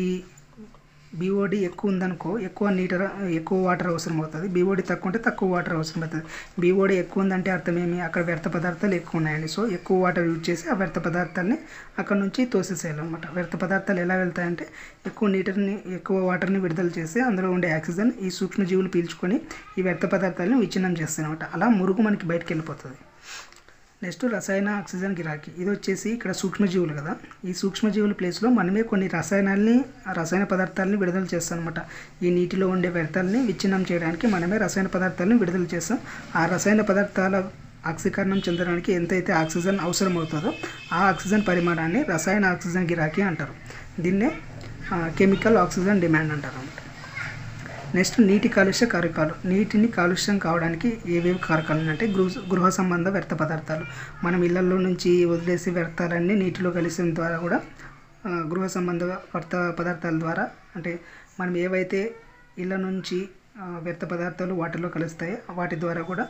[SPEAKER 1] BOD ఎక్కువ ఉందనుకో ఎక్కువ వాటర్ అవసరం అవుతుంది. BOD తక్కువ ఉంటే తక్కువ వాటర్ అవసరం అవుతుంది. BOD ఎక్కువ ఉందంటే అర్థం ఏమి, అక్కడ వ్యర్థ పదార్థాలు ఎక్కువ ఉన్నాయండి. సో ఎక్కువ వాటర్ యూజ్ చేసి ఆ వ్యర్థ పదార్థాలని అక్కడ నుంచి తోసేసేయాలన్నమాట. వ్యర్థ పదార్థాలు ఎలా వెళ్తాయంటే ఎక్కువ వాటర్ని విడుదల చేసి అందులో ఉండే ఆక్సిజన్ ఈ సూక్ష్మజీవులు పీల్చుకొని ఈ వ్యర్థ పదార్థాలను విచ్ఛిన్నం చేస్తాయి అనమాట. అలా మురుగు మనకి బయటకు వెళ్ళిపోతుంది. నెక్స్ట్ రసాయన ఆక్సిజన్ గిరాకీ. ఇది వచ్చేసి ఇక్కడ సూక్ష్మజీవులు కదా, ఈ సూక్ష్మజీవుల ప్లేస్లో మనమే కొన్ని రసాయన పదార్థాలని విడుదల చేస్తాం అనమాట. ఈ నీటిలో ఉండే వ్యర్థాలని విచ్ఛిన్నం చేయడానికి మనమే రసాయన పదార్థాలను విడుదల చేస్తాం. ఆ రసాయన పదార్థాల ఆక్సీకరణం చెందడానికి ఎంతైతే ఆక్సిజన్ అవసరం అవుతుందో ఆ ఆక్సిజన్ పరిమాణాన్ని రసాయన ఆక్సిజన్ గిరాకీ అంటారు. దీన్నే కెమికల్ ఆక్సిజన్ డిమాండ్ అంటారు అన్నమాట. నెక్స్ట్ నీటి కాలుష్య కారకాలు. నీటిని కాలుష్యం కావడానికి ఏవేవి కారకాలు అంటే గృహ సంబంధ వ్యర్థ పదార్థాలు. మనం ఇళ్లలో నుంచి వదిలేసే వ్యర్థాలన్నీ నీటిలో కలిసిన ద్వారా కూడా గృహ సంబంధ వ్యర్థ పదార్థాల ద్వారా, అంటే మనం ఏవైతే ఇళ్ళ నుంచి వ్యర్థ పదార్థాలు వాటిలో కలుస్తాయో వాటి ద్వారా కూడా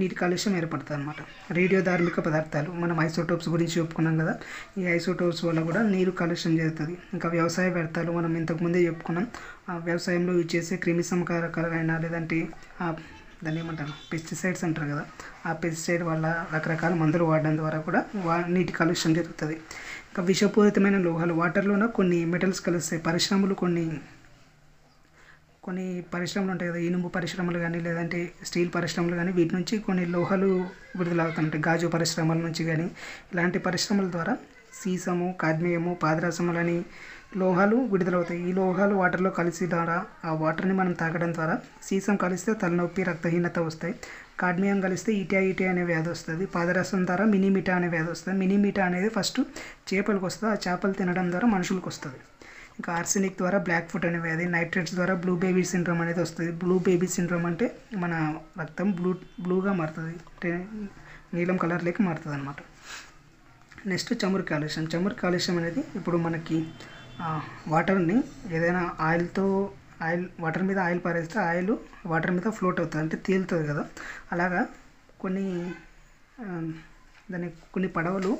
[SPEAKER 1] నీటి కాలుష్యం ఏర్పడుతుంది అనమాట. రేడియో ధార్మిక పదార్థాలు, మనం ఐసోటోప్స్ గురించి చెప్పుకున్నాం కదా, ఈ ఐసోటోప్స్ వల్ల కూడా నీరు కాలుష్యం జరుగుతుంది. ఇంకా వ్యవసాయ వ్యర్థాలు మనం ఇంతకుముందే చెప్పుకున్నాం. వ్యవసాయంలో యూజ్ చేసే క్రిమి సంహారకాలైనా లేదంటే దాన్ని ఏమంటారు పెస్టిసైడ్స్ అంటారు కదా, ఆ పెస్టిసైడ్ వల్ల రకరకాల మందులు వాడడం ద్వారా కూడా నీటి కాలుష్యం జరుగుతుంది. ఇంకా విషపూరితమైన లోహాలు, వాటర్లోనే కొన్ని మెటల్స్ కలుస్తాయి. పరిశ్రమలు కొన్ని పరిశ్రమలు ఉంటాయి కదా, ఇనుము పరిశ్రమలు కానీ లేదంటే స్టీల్ పరిశ్రమలు కానీ, వీటి నుంచి కొన్ని లోహాలు విడుదలవుతుంటాయి. గాజు పరిశ్రమల నుంచి కానీ ఇలాంటి పరిశ్రమల ద్వారా సీసము, కాడ్మియము, పాదరసములు అని లోహాలు విడుదలవుతాయి. ఈ లోహాలు వాటర్లో కలిసి ద్వారా ఆ వాటర్ని మనం తాగడం ద్వారా సీసం కలిస్తే తలనొప్పి, రక్తహీనత వస్తాయి. కాడ్మియం కలిస్తే ఈటీ అనే వ్యాధి వస్తుంది. పాదరసం ద్వారా మినీమిటా అనే వ్యాధి వస్తుంది. మినీమిటా అనేది ఫస్ట్ చేపలకు వస్తుంది, ఆ చేపలు తినడం ద్వారా మనుషులకు వస్తుంది. ఇంకా ఆర్సెనిక్ ద్వారా బ్లాక్ ఫుట్ అనే వ్యాధి, నైట్రేట్స్ ద్వారా బ్లూ బేబీ సిండ్రోమ్ అనేది వస్తుంది. బ్లూ బేబీ సిండ్రోమ్ అంటే మన రక్తం బ్లూగా మారుతుంది, అంటే నీలం కలర్లోకి మారుతుంది అనమాట. నెక్స్ట్ చమురు కాలుష్యం అనేది ఇప్పుడు మనకి వాటర్ని ఏదైనా వాటర్ మీద ఆయిల్ పారేస్తే ఆయిల్ వాటర్ మీద ఫ్లోట్ అవుతుంది, అంటే తేలుతుంది కదా. అలాగా కొన్ని పడవలు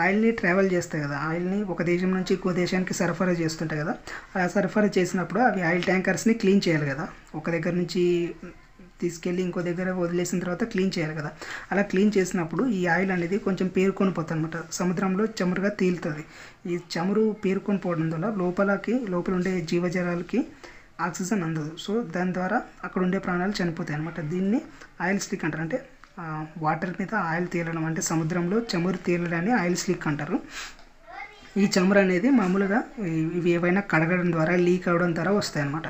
[SPEAKER 1] ఆయిల్ని ట్రావెల్ చేస్తాయి కదా, ఆయిల్ని ఒక దేశం నుంచి ఇంకో దేశానికి సరఫరా చేస్తుంటాయి కదా. అలా సరఫరా చేసినప్పుడు అవి ఆయిల్ ట్యాంకర్స్ని క్లీన్ చేయాలి కదా, ఒక దగ్గర నుంచి తీసుకెళ్ళి ఇంకో దగ్గర వదిలేసిన తర్వాత క్లీన్ చేయాలి కదా. అలా క్లీన్ చేసినప్పుడు ఈ ఆయిల్ అనేది కొంచెం పేరుకొని పోతుంది అనమాట, సముద్రంలో చమురుగా తేలుతుంది. ఈ చమురు పేరుకొని పోవడం వల్ల లోపల ఉండే జీవజాలాలకి ఆక్సిజన్ అందదు. సో దాని ద్వారా అక్కడ ఉండే ప్రాణాలు చనిపోతాయి అనమాట. దీన్ని ఆయిల్ స్లిక్ అంటారు. అంటే వాటర్ మీద ఆయిల్ తేలడం, అంటే సముద్రంలో చమురు తేలడాన్ని ఆయిల్ స్లిక్ అంటారు. ఈ చమురు అనేది మామూలుగా ఇవి ఏవైనా కడగడం ద్వారా, లీక్ అవ్వడం ద్వారా వస్తాయి అన్నమాట.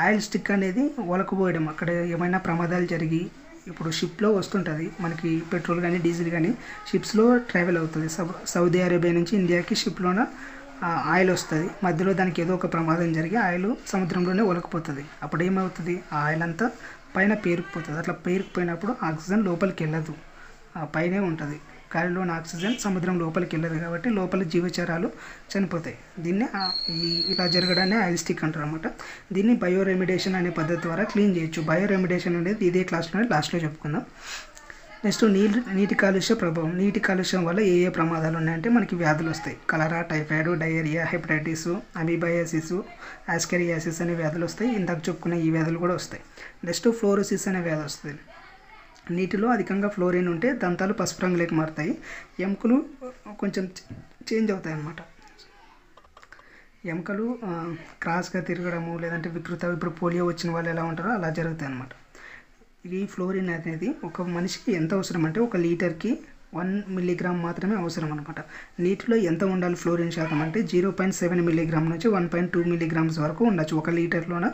[SPEAKER 1] ఆయిల్ స్టిక్ అనేది ఒలకపోయడం, అక్కడ ఏమైనా ప్రమాదాలు జరిగి, ఇప్పుడు షిప్లో వస్తుంటుంది మనకి పెట్రోల్ కానీ డీజిల్ కానీ షిప్స్లో ట్రావెల్ అవుతుంది. సౌదీ అరేబియా నుంచి ఇండియాకి షిప్లోన ఆయిల్ వస్తుంది. మధ్యలో దానికి ఏదో ఒక ప్రమాదం జరిగి ఆయిల్ సముద్రంలోనే ఒలకపోతుంది. అప్పుడు ఏమవుతుంది, ఆ ఆయిల్ అంతా పైన పేరుకుపోతుంది. అట్లా పేరుకుపోయినప్పుడు ఆక్సిజన్ లోపలికి వెళ్ళదు, పైనే ఉంటుంది. గాలిలోని ఆక్సిజన్ సముద్రం లోపలికి వెళ్ళదు కాబట్టి లోపల జీవచరాలు చనిపోతాయి. దీన్ని ఇలా జరగడాన్ని ఆయిల్ స్టిక్ అంటారు అనమాట. దీన్ని బయో రెమిడేషన్ అనే పద్ధతి ద్వారా క్లీన్ చేయొచ్చు. బయో రెమిడేషన్ అనేది ఇదే క్లాస్లో లాస్ట్లో చెప్పుకుందాం. నెక్స్ట్ నీటి కాలుష్య ప్రభావం. నీటి కాలుష్యం వల్ల ఏ ప్రమాదాలు ఉన్నాయంటే మనకి వ్యాధులు వస్తాయి. కలరా, టైఫాయిడ్, డయేరియా, హెపటైటిస్, అమీబయాసిస్, ఆస్కరియాసిస్ అనే వ్యాధులు వస్తాయి. ఇందాక చెప్పుకున్న ఈ వ్యాధులు కూడా వస్తాయి. నెక్స్ట్ ఫ్లోరోసిస్ అనే వ్యాధి వస్తుంది. నీటిలో అధికంగా ఫ్లోరిన్ ఉంటే దంతాలు పసుపు రంగులోకి మారుతాయి, ఎముకలు కొంచెం చేంజ్ అవుతాయి అన్నమాట. ఎముకలు క్రాస్గా తిరగడము లేదంటే ఇప్పుడు పోలియో వచ్చిన వాళ్ళు ఎలా ఉంటారో అలా జరుగుతాయి అన్నమాట. ఈ ఫ్లోరిన్ అనేది ఒక మనిషికి ఎంత అవసరం అంటే 1 లీటర్కి 1 మిల్లీగ్రామ్ మాత్రమే అవసరం అనమాట. నీటిలో ఎంత ఉండాలి ఫ్లోరిన్ శాతం అంటే 0.7 మిల్లీగ్రామ్ నుంచి 1.2 మిల్లీగ్రామ్స్ వరకు ఉండొచ్చు. 1 లీటర్లోన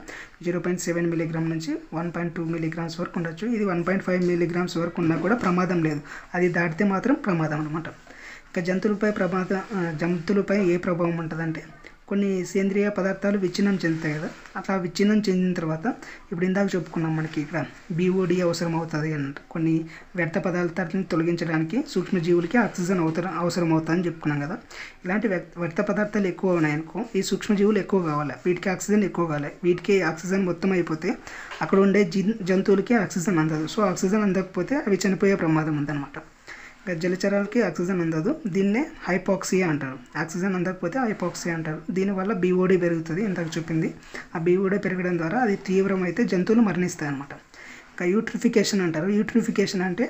[SPEAKER 1] 0.7 మిల్లీగ్రామ్ నుంచి 1.2 మిల్లీగ్రామ్స్ వరకు ఉండొచ్చు. ఇది 1.5 మిల్లీగ్రామ్స్ వరకు ఉన్నా కూడా ప్రమాదం లేదు, అది దాటితే మాత్రం ప్రమాదం అనమాట. ఇక జంతువులపై ఏ ప్రభావం ఉంటుందంటే కొన్ని సేంద్రియ పదార్థాలు విచ్ఛిన్నం చెందుతాయి కదా, అట్లా విచ్ఛిన్నం చెందిన తర్వాత ఇప్పుడు ఇందాక చెప్పుకున్నాం మనకి ఇక్కడ BOD అవసరం అవుతుంది అంట. కొన్ని వ్యర్థ పదార్థాలను తొలగించడానికి సూక్ష్మజీవులకి ఆక్సిజన్ అవసరం అవుతుంది అని చెప్పుకున్నాం కదా. ఇలాంటి వ్యర్థ పదార్థాలు ఎక్కువ ఉన్నాయనుకో ఈ సూక్ష్మజీవులు ఎక్కువ కావాలి, వీటికి ఆక్సిజన్ ఎక్కువ కావాలి. వీటికి ఆక్సిజన్ మొత్తం అయిపోతే అక్కడ ఉండే జంతువులకి ఆక్సిజన్ అందదు. సో ఆక్సిజన్ అందకపోతే అవి చనిపోయే ప్రమాదం ఉందన్నమాట. జలచరాలకి ఆక్సిజన్ అందదు, దీన్నే హైపాక్సియా అంటారు. ఆక్సిజన్ అందకపోతే హైపాక్సియా అంటారు. దీనివల్ల BOD పెరుగుతుంది, ఇంతకు చెప్పింది. ఆ BOD పెరగడం ద్వారా అది తీవ్రమైతే జంతువులు మరణిస్తాయి అన్నమాట. ఇంకా యూట్రిఫికేషన్ అంటారు. యూట్రిఫికేషన్ అంటే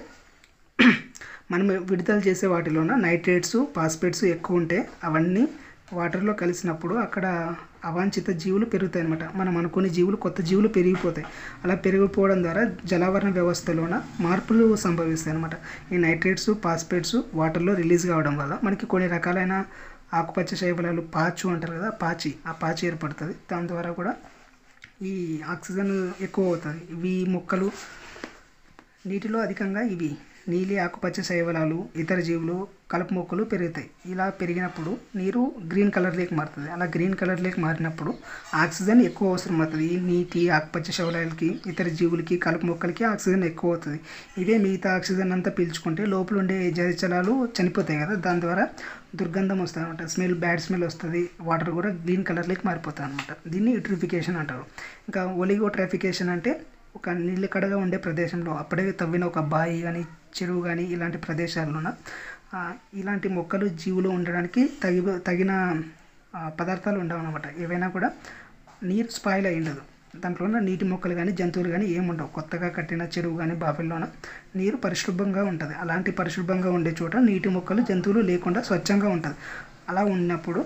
[SPEAKER 1] మనం విడుదల చేసే వాటిలోన నైట్రేట్స్, ఫాస్ఫేట్స్ ఎక్కువ ఉంటే అవన్నీ వాటర్లో కలిసినప్పుడు అక్కడ అవాంఛిత జీవులు పెరుగుతాయి అనమాట. మనం అనుకునే జీవులు కొత్త జీవులు పెరిగిపోతాయి. అలా పెరిగిపోవడం ద్వారా జలావరణ వ్యవస్థలోన మార్పులు సంభవిస్తాయి అనమాట. ఈ నైట్రేట్స్, ఫాస్ఫేట్స్ వాటర్లో రిలీజ్ కావడం వల్ల మనకి కొన్ని రకాలైన ఆకుపచ్చ శైవలాలు, పాచు అంటారు కదా, ఆ పాచి ఏర్పడుతుంది. దాని ద్వారా కూడా ఈ ఆక్సిజన్ ఎక్కువ అవుతుంది. ఇవి మొక్కలు నీటిలో అధికంగా ఇవి నీలి ఆకుపచ్చ శైవలాలు, ఇతర జీవులు, కలుపు మొక్కలు పెరుగుతాయి. ఇలా పెరిగినప్పుడు నీరు గ్రీన్ కలర్లోకి మారుతుంది. అలా గ్రీన్ కలర్లోకి మారినప్పుడు ఆక్సిజన్ ఎక్కువ అవసరం అవుతుంది. ఈ నీటి ఆకుపచ్చ శైవలాలకి, ఇతర జీవులకి, కలుపు మొక్కలకి ఆక్సిజన్ ఎక్కువ అవుతుంది. ఇదే మిగతా ఆక్సిజన్ అంతా పీల్చుకుంటే లోపల ఉండే జలచరాలు చనిపోతాయి కదా, దాని ద్వారా దుర్గంధం వస్తుంది అనమాట. బ్యాడ్ స్మెల్ వస్తుంది. వాటర్ కూడా గ్రీన్ కలర్లోకి మారిపోతుంది అనమాట. దీన్ని యూట్రిఫికేషన్ అంటారు. ఇంకా ఒలిగోట్రాఫికేషన్ అంటే ఒక నీళ్ళకడగా ఉండే ప్రదేశంలో అప్పుడే తవ్విన ఒక బావి కానీ, చెరువు కానీ ఇలాంటి ప్రదేశాల్లోన ఇలాంటి మొక్కలు, జీవులు ఉండడానికి తగిన పదార్థాలు ఉండవు అనమాట. ఏవైనా కూడా నీరు స్పాయిల్ అయి ఉండదు. దాంట్లో ఉన్న నీటి మొక్కలు కానీ, జంతువులు కానీ ఏముండవు. కొత్తగా కట్టిన చెరువు కానీ, బావిల్లోన నీరు పరిశుభ్రంగా ఉంటుంది. అలాంటి పరిశుభ్రంగా ఉండే చోట నీటి మొక్కలు, జంతువులు లేకుండా స్వచ్ఛంగా ఉంటుంది. అలా ఉన్నప్పుడు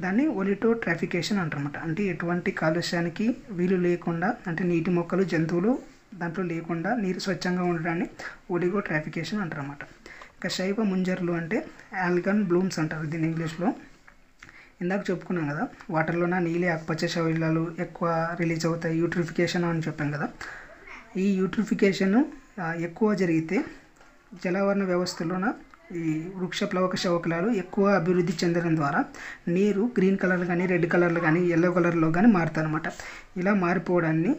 [SPEAKER 1] దాన్ని ఒలిగోట్రాఫికేషన్ అంటారన్నమాట. అంటే ఎటువంటి కాలుష్యానికి వీలు లేకుండా, అంటే నీటి మొక్కలు, జంతువులు దాంట్లో లేకుండా నీరు స్వచ్ఛంగా ఉండడాన్ని ఒలిగోట్రాఫికేషన్ అంటారన్నమాట. ఇంకా శైవ ముంజర్లు అంటే ఆల్గన్ బ్లూమ్స్ అంటారు దీన్ని ఇంగ్లీష్లో. ఇందాక చెప్పుకున్నాం కదా, వాటర్లోన నీలి ఆకుపచ్చ శైవలాలు ఎక్కువ రిలీజ్ అవుతాయి, యూట్రిఫికేషన్ అని చెప్పాం కదా. ఈ యూట్రిఫికేషన్ ఎక్కువ జరిగితే జలావరణ వ్యవస్థలోన ఈ వృక్ష ప్లవక శకలాలు ఎక్కువ అభివృద్ధి చెందడం ద్వారా నీరు గ్రీన్ కలర్ కానీ, రెడ్ కలర్లో కానీ, ఎల్లో కలర్లో కానీ మారుతుంది అనమాట. ఇలా మారిపోవడాన్ని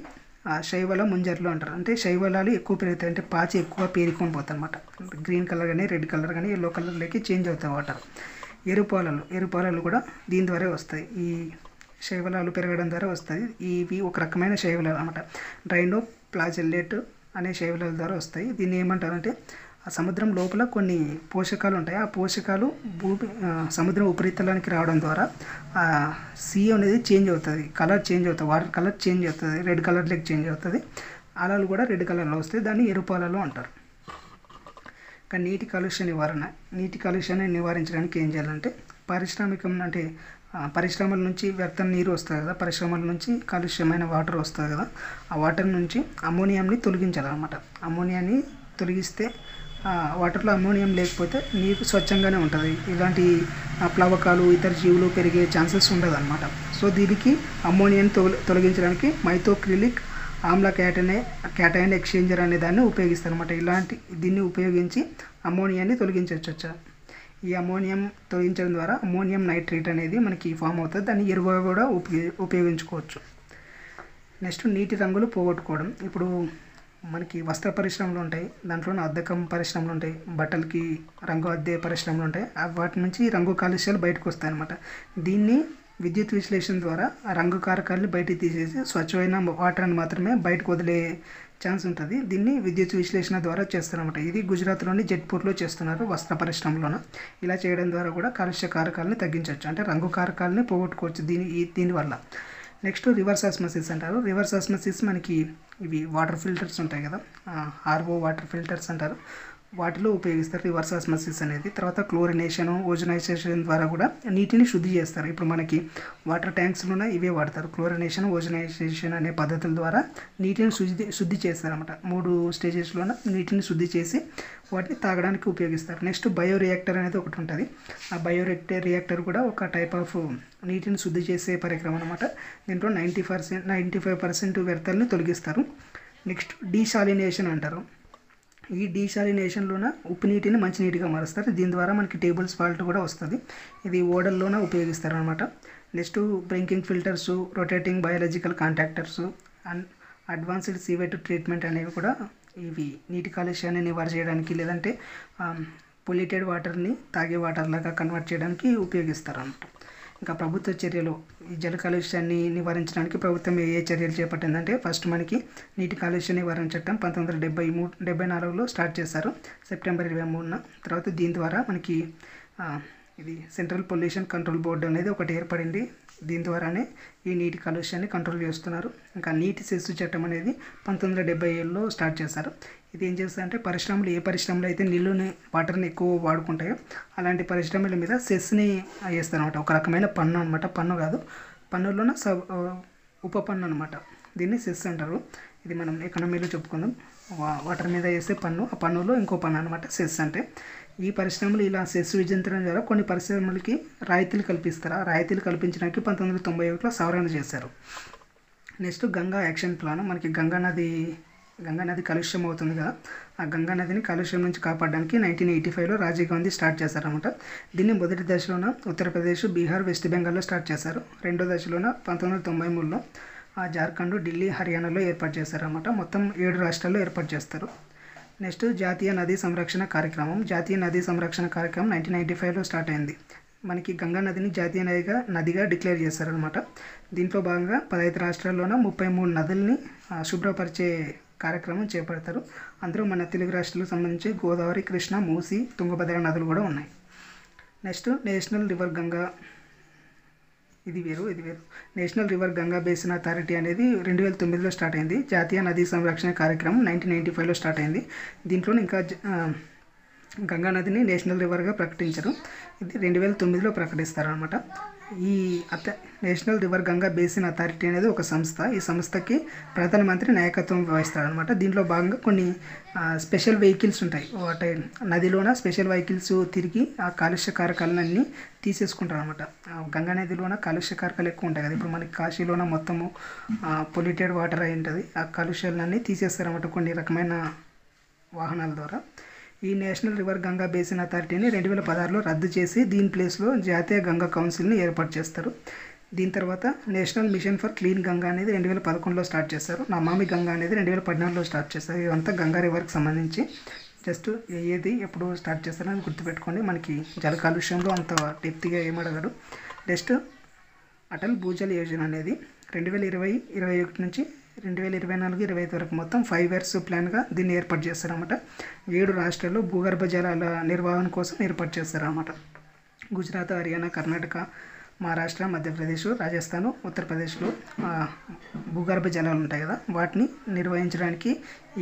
[SPEAKER 1] శైవల ముంజర్లు అంటారు. అంటే శైవలాలు ఎక్కువ పెరుగుతాయి, అంటే పాచి ఎక్కువ పేరుకొని పోతాయి అనమాట. గ్రీన్ కలర్ కానీ, రెడ్ కలర్ కానీ, ఎల్లో కలర్లోకి చేంజ్ అవుతాయి వాటర్. ఎరుపాలలు కూడా దీని ద్వారా వస్తాయి. ఈ శైవలాలు పెరగడం ద్వారా వస్తాయి. ఇవి ఒక రకమైన శైవలాలు అనమాట. రైనో ఫ్లాజెల్లేట్ అనే శైవలాల ద్వారా వస్తాయి. దీన్ని ఏమంటారంటే సముద్రం లోపల కొన్ని పోషకాలు ఉంటాయి. ఆ పోషకాలు సముద్రం ఉపరితలానికి రావడం ద్వారా సీ అనేది చేంజ్ అవుతుంది, కలర్ చేంజ్ అవుతుంది, వాటర్ కలర్ చేంజ్ అవుతుంది, రెడ్ కలర్లోకి చేంజ్ అవుతుంది. అలలు కూడా రెడ్ కలర్లో వస్తాయి. దాన్ని ఎరుపాలలు అంటారు. ఇంకా నీటి కాలుష్యాన్ని నివారించడానికి ఏం చేయాలంటే పరిశ్రమల నుంచి వ్యర్థ నీరు వస్తుంది కదా, పరిశ్రమల నుంచి కాలుష్యమైన వాటర్ వస్తుంది కదా, ఆ వాటర్ నుంచి అమ్మోనియంని తొలగించాలన్నమాట. అమ్మోనియాని తొలగిస్తే వాటర్లో అమ్మోనియం లేకపోతే నీరు స్వచ్ఛంగానే ఉంటుంది. ఇలాంటి ప్లవకాలు, ఇతర జీవులు పెరిగే ఛాన్సెస్ ఉండదు అనమాట. సో దీనికి అమ్మోనియాని తొలగించడానికి మైథోక్రిలిక్ ఆమ్ల క్యాటైన్ ఎక్స్చేంజర్ అనే దాన్ని ఉపయోగిస్తారు అనమాట. దీన్ని ఉపయోగించి అమ్మోనియాని తొలగించవచ్చు. ఈ అమ్మోనియం తొలగించడం ద్వారా అమ్మోనియం నైట్రేట్ అనేది మనకి ఫామ్ అవుతుంది. దాన్ని ఎరువుగా కూడా ఉపయోగించుకోవచ్చు. నెక్స్ట్ నీటి రంగులు పోగొట్టుకోవడం. ఇప్పుడు మనకి వస్త్ర పరిశ్రమలు ఉంటాయి, దాంట్లో అద్దకం పరిశ్రమలు ఉంటాయి, బట్టలకి రంగు అద్దే పరిశ్రమలు ఉంటాయి. వాటి నుంచి రంగు కాలుష్యాలు బయటకు వస్తాయి అన్నమాట. దీన్ని విద్యుత్ విశ్లేషణ ద్వారా ఆ రంగు కారకాలని బయటికి తీసేసి స్వచ్ఛమైన వాటర్ని మాత్రమే బయటకు వదిలే ఛాన్స్ ఉంటుంది. దీన్ని విద్యుత్ విశ్లేషణ ద్వారా చేస్తారన్నమాట. ఇది గుజరాత్లోని జైపూర్లో చేస్తున్నారు వస్త్ర పరిశ్రమలోన. ఇలా చేయడం ద్వారా కూడా కాలుష్య కారకాలని తగ్గించవచ్చు, అంటే రంగు కారకాలని పోగొట్టుకోవచ్చు దీనివల్ల. నెక్స్ట్ రివర్స్ ఆస్మోసిస్ అంటారు. రివర్స్ ఆస్మోసిస్ మనకి ఇవి వాటర్ ఫిల్టర్స్ ఉంటాయి కదా, ఆర్ఓ వాటర్ ఫిల్టర్స్ అంటారు, వాటిలో ఉపయోగిస్తారు రివర్స్ ఆస్మోసిస్ అనేది. తర్వాత క్లోరినేషన్, ఓజనైజేషన్ ద్వారా కూడా నీటిని శుద్ధి చేస్తారు. ఇప్పుడు మనకి వాటర్ ట్యాంక్స్లోనే ఇవే వాడతారు. క్లోరినేషన్, ఓజనైజేషన్ అనే పద్ధతుల ద్వారా నీటిని శుద్ధి చేస్తారన్నమాట. 3 స్టేజెస్లోన నీటిని శుద్ధి చేసి వాటిని తాగడానికి ఉపయోగిస్తారు. నెక్స్ట్ బయోరియాక్టర్ అనేది ఒకటి ఉంటుంది. ఆ బయోరియాక్టర్ కూడా ఒక టైప్ ఆఫ్ నీటిని శుద్ధి చేసే పరికరం అనమాట. దీంట్లో 95% వ్యర్థాలని తొలగిస్తారు. నెక్స్ట్ డీసాలినేషన్ అంటారు. ఈ డీసాలినేషన్లోన ఉప్పు నీటిని మంచినీటిగా మారుస్తారు. దీని ద్వారా మనకి టేబుల్ సాల్ట్ కూడా వస్తుంది. ఇది ఓడల్లోన ఉపయోగిస్తారు అనమాట. నెక్స్ట్ బ్రింకింగ్ filters, rotating biological contactors and advanced sewage treatment అనేవి కూడా ఇవి నీటి కాలుష్యాన్ని నివారణ చేయడానికి, లేదంటే పొల్యూటెడ్ వాటర్ని తాగే వాటర్ లాగా కన్వర్ట్ చేయడానికి ఉపయోగిస్తారు అన్నమాట. ఇంకా ప్రభుత్వ చర్యలు, ఈ జల కాలుష్యాన్ని నివారించడానికి ప్రభుత్వం ఏ చర్యలు చేపట్టిందంటే, ఫస్ట్ మనకి నీటి కాలుష్య నివారణ చట్టం 1974లో స్టార్ట్ చేశారు, సెప్టెంబర్ 23న. తర్వాత దీని ద్వారా మనకి ఇది సెంట్రల్ పొల్యూషన్ కంట్రోల్ బోర్డు అనేది ఒకటి ఏర్పడింది. దీని ద్వారానే ఈ నీటి కాలుష్యాన్ని కంట్రోల్ చేస్తున్నారు. ఇంకా నీటి సెస్సు చట్టం అనేది 1977లో స్టార్ట్ చేశారు. ఇది ఏం చేస్తుందంటే, ఏ పరిశ్రమలు అయితే వాటర్ని ఎక్కువ వాడుకుంటాయో అలాంటి పరిశ్రమల మీద సెస్ని వేస్తారనమాట. ఒక రకమైన పన్ను అనమాట, పన్ను కాదు, పన్నుల్లోన ఉప పన్ను అనమాట. దీన్ని సెస్ అంటారు. ఇది మనం ఎకనామీలో చెప్పుకుందాం. వాటర్ మీద వేసే పన్ను, ఆ పన్నులో ఇంకో పన్ను అనమాట సెస్ అంటే. ఈ పరిశ్రమలు ఇలా సెస్ విధించడం ద్వారా కొన్ని పరిశ్రమలకి రాయితీలు కల్పిస్తారు. ఆ రాయితీలు కల్పించడానికి 1991లో సవరణ చేశారు. Next Ganga action plan. మనకి గంగా నది కాలుష్యం అవుతుంది కదా, ఆ గంగా నదిని కాలుష్యం నుంచి కాపాడడానికి 1985లో రాజీవ్ గాంధీ స్టార్ట్ చేశారనమాట. దీన్ని మొదటి దశలోన ఉత్తరప్రదేశ్, బీహార్, వెస్ట్ బెంగాల్లో స్టార్ట్ చేశారు. రెండో దశలోన 1993లో జార్ఖండ్, ఢిల్లీ, హర్యానాలో ఏర్పాటు చేశారనమాట. మొత్తం 7 రాష్ట్రాల్లో ఏర్పాటు చేస్తారు. నెక్స్ట్ జాతీయ నదీ సంరక్షణ కార్యక్రమం. జాతీయ నదీ సంరక్షణ కార్యక్రమం 1995లో స్టార్ట్ అయింది. మనకి గంగా నదిని జాతీయ నదిగా డిక్లేర్ చేశారనమాట. దీంట్లో భాగంగా 15 రాష్ట్రాల్లోన 33 నదుల్ని శుభ్రపరిచే కార్యక్రమం చేపడతారు. అందులో మన తెలుగు రాష్ట్రాలకు సంబంధించి గోదావరి, కృష్ణ, మూసి, తుంగభద్ర నదులు కూడా ఉన్నాయి. Next national river Ganga. ఇది వేరు. National river Ganga basin authority అనేది 2009లో స్టార్ట్ అయింది. జాతీయ నదీ సంరక్షణ కార్యక్రమం 1995లో స్టార్ట్ అయింది. దీంట్లో ఇంకా గంగా నదిని నేషనల్ రివర్గా ప్రకటించారు. ఇది 2009లో ప్రకటిస్తారనమాట. ఈ national river Ganga basin authority అనేది ఒక సంస్థ. ఈ సంస్థకి ప్రధానమంత్రి నాయకత్వం వహిస్తారనమాట. దీంట్లో భాగంగా కొన్ని స్పెషల్ వెహికల్స్ ఉంటాయి. వాటి నదిలోన స్పెషల్ వెహికల్స్ తిరిగి ఆ కాలుష్య కారకాలన్నీ తీసేసుకుంటారు అనమాట. గంగా నదిలోన కాలుష్య కారకాలు ఎక్కువ ఉంటాయి కదా, ఇప్పుడు మనకి కాశీలోన మొత్తము పొల్యూటెడ్ వాటర్ అయి ఉంటుంది. ఆ కాలుష్యాలన్నీ తీసేస్తారన్నమాట కొన్ని రకమైన వాహనాల ద్వారా. ఈ నేషనల్ రివర్ గంగా బేసిన్ అథారిటీని 2016లో రద్దు చేసి దీని ప్లేస్లో జాతీయ గంగా కౌన్సిల్ని ఏర్పాటు చేస్తారు. దీని తర్వాత national mission for clean Ganga అనేది 2011లో స్టార్ట్ చేస్తారు. నమామి గంగా అనేది 2014లో స్టార్ట్ చేస్తారు. ఇదంతా గంగా రివర్కి సంబంధించి. జస్ట్ ఏది ఎప్పుడు స్టార్ట్ చేస్తారని గుర్తుపెట్టుకోండి. మనకి జల కాలుష్యంలో అంత డెప్త్గా ఏమడగడు. నెక్స్ట్ అటల్ భూజల్ యోజన అనేది 2020-21 నుంచి 2024-25 వరకు మొత్తం 5 years ప్లాన్గా దీన్ని ఏర్పాటు చేస్తారన్నమాట. 7 రాష్ట్రాల్లో భూగర్భ జలాల నిర్వహణ కోసం ఏర్పాటు చేస్తారన్నమాట. గుజరాత్, హర్యానా, కర్ణాటక, మహారాష్ట్ర, మధ్యప్రదేశ్, రాజస్థాన్, ఉత్తరప్రదేశ్లో భూగర్భ జలాలు ఉంటాయి కదా, వాటిని నిర్వహించడానికి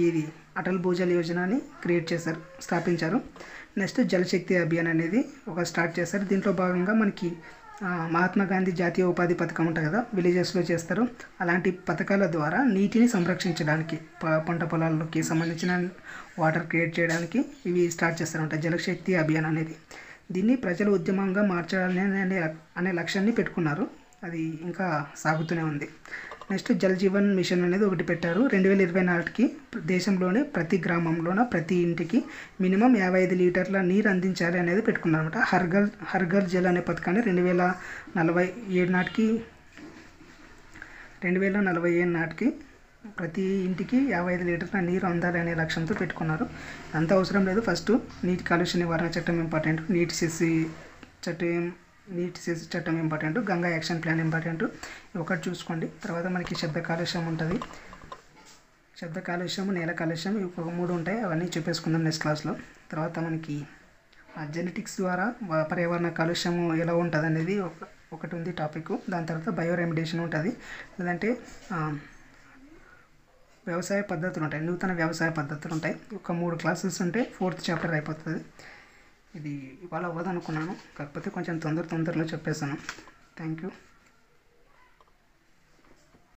[SPEAKER 1] ఇది అటల్ భూజల్ యోజనని స్థాపించారు. నెక్స్ట్ జలశక్తి అభియాన్ అనేది స్టార్ట్ చేశారు. దీంట్లో భాగంగా మనకి మహాత్మా గాంధీ జాతీయ ఉపాధి పథకం ఉంటుంది కదా, విలేజెస్లో చేస్తారు. అలాంటి పథకాల ద్వారా నీటిని సంరక్షించడానికి, పంట పొలాల్లోకి సంబంధించిన వాటర్ క్రియేట్ చేయడానికి ఇవి స్టార్ట్ చేస్తారన్నమాట జలశక్తి అభియాన్ అనేది. దీన్ని ప్రజల ఉద్యమంగా మార్చాలని అనే లక్ష్యాన్ని పెట్టుకున్నారు. అది ఇంకా సాగుతూనే ఉంది. నెక్స్ట్ జల్ జీవన్ మిషన్ అనేది ఒకటి పెట్టారు. 2024కి దేశంలోని ప్రతి గ్రామంలోన ప్రతి ఇంటికి మినిమం 55 లీటర్ల నీరు అందించాలి అనేది పెట్టుకున్నారు అనమాట. హర్ ఘర్ జల్ అనే పథకాన్ని 2047 నాటికి ప్రతి ఇంటికి 55 లీటర్ల నీరు అందాలి అనే లక్ష్యంతో పెట్టుకున్నారు. అంత అవసరం లేదు. ఫస్ట్ నీటి కాలుష్య నివారణ చట్టం ఇంపార్టెంట్, నీటి సెస్ చట్టం important, Ganga action plan important. ఒకటి చూసుకోండి. తర్వాత మనకి శబ్ద కాలుష్యం ఉంటుంది, శబ్ద కాలుష్యం, నేల కాలుష్యం, ఇవి 3 ఉంటాయి. అవన్నీ చెప్పేసుకుందాం నెక్స్ట్ క్లాస్లో. తర్వాత మనకి జెనెటిక్స్ ద్వారా పర్యావరణ కాలుష్యం ఎలా ఉంటుంది అనేది ఒకటి ఉంది టాపిక్. దాని తర్వాత బయో రెమిడేషన్ ఉంటుంది, లేదంటే వ్యవసాయ పద్ధతులు ఉంటాయి, నూతన వ్యవసాయ పద్ధతులు ఉంటాయి. 3 క్లాసెస్ ఉంటే 4th చాప్టర్ అయిపోతుంది. ఇది ఇవాళ అవ్వదు అనుకున్నాను, కాకపోతే కొంచెం తొందరలో చెప్పేసాను. Thank you.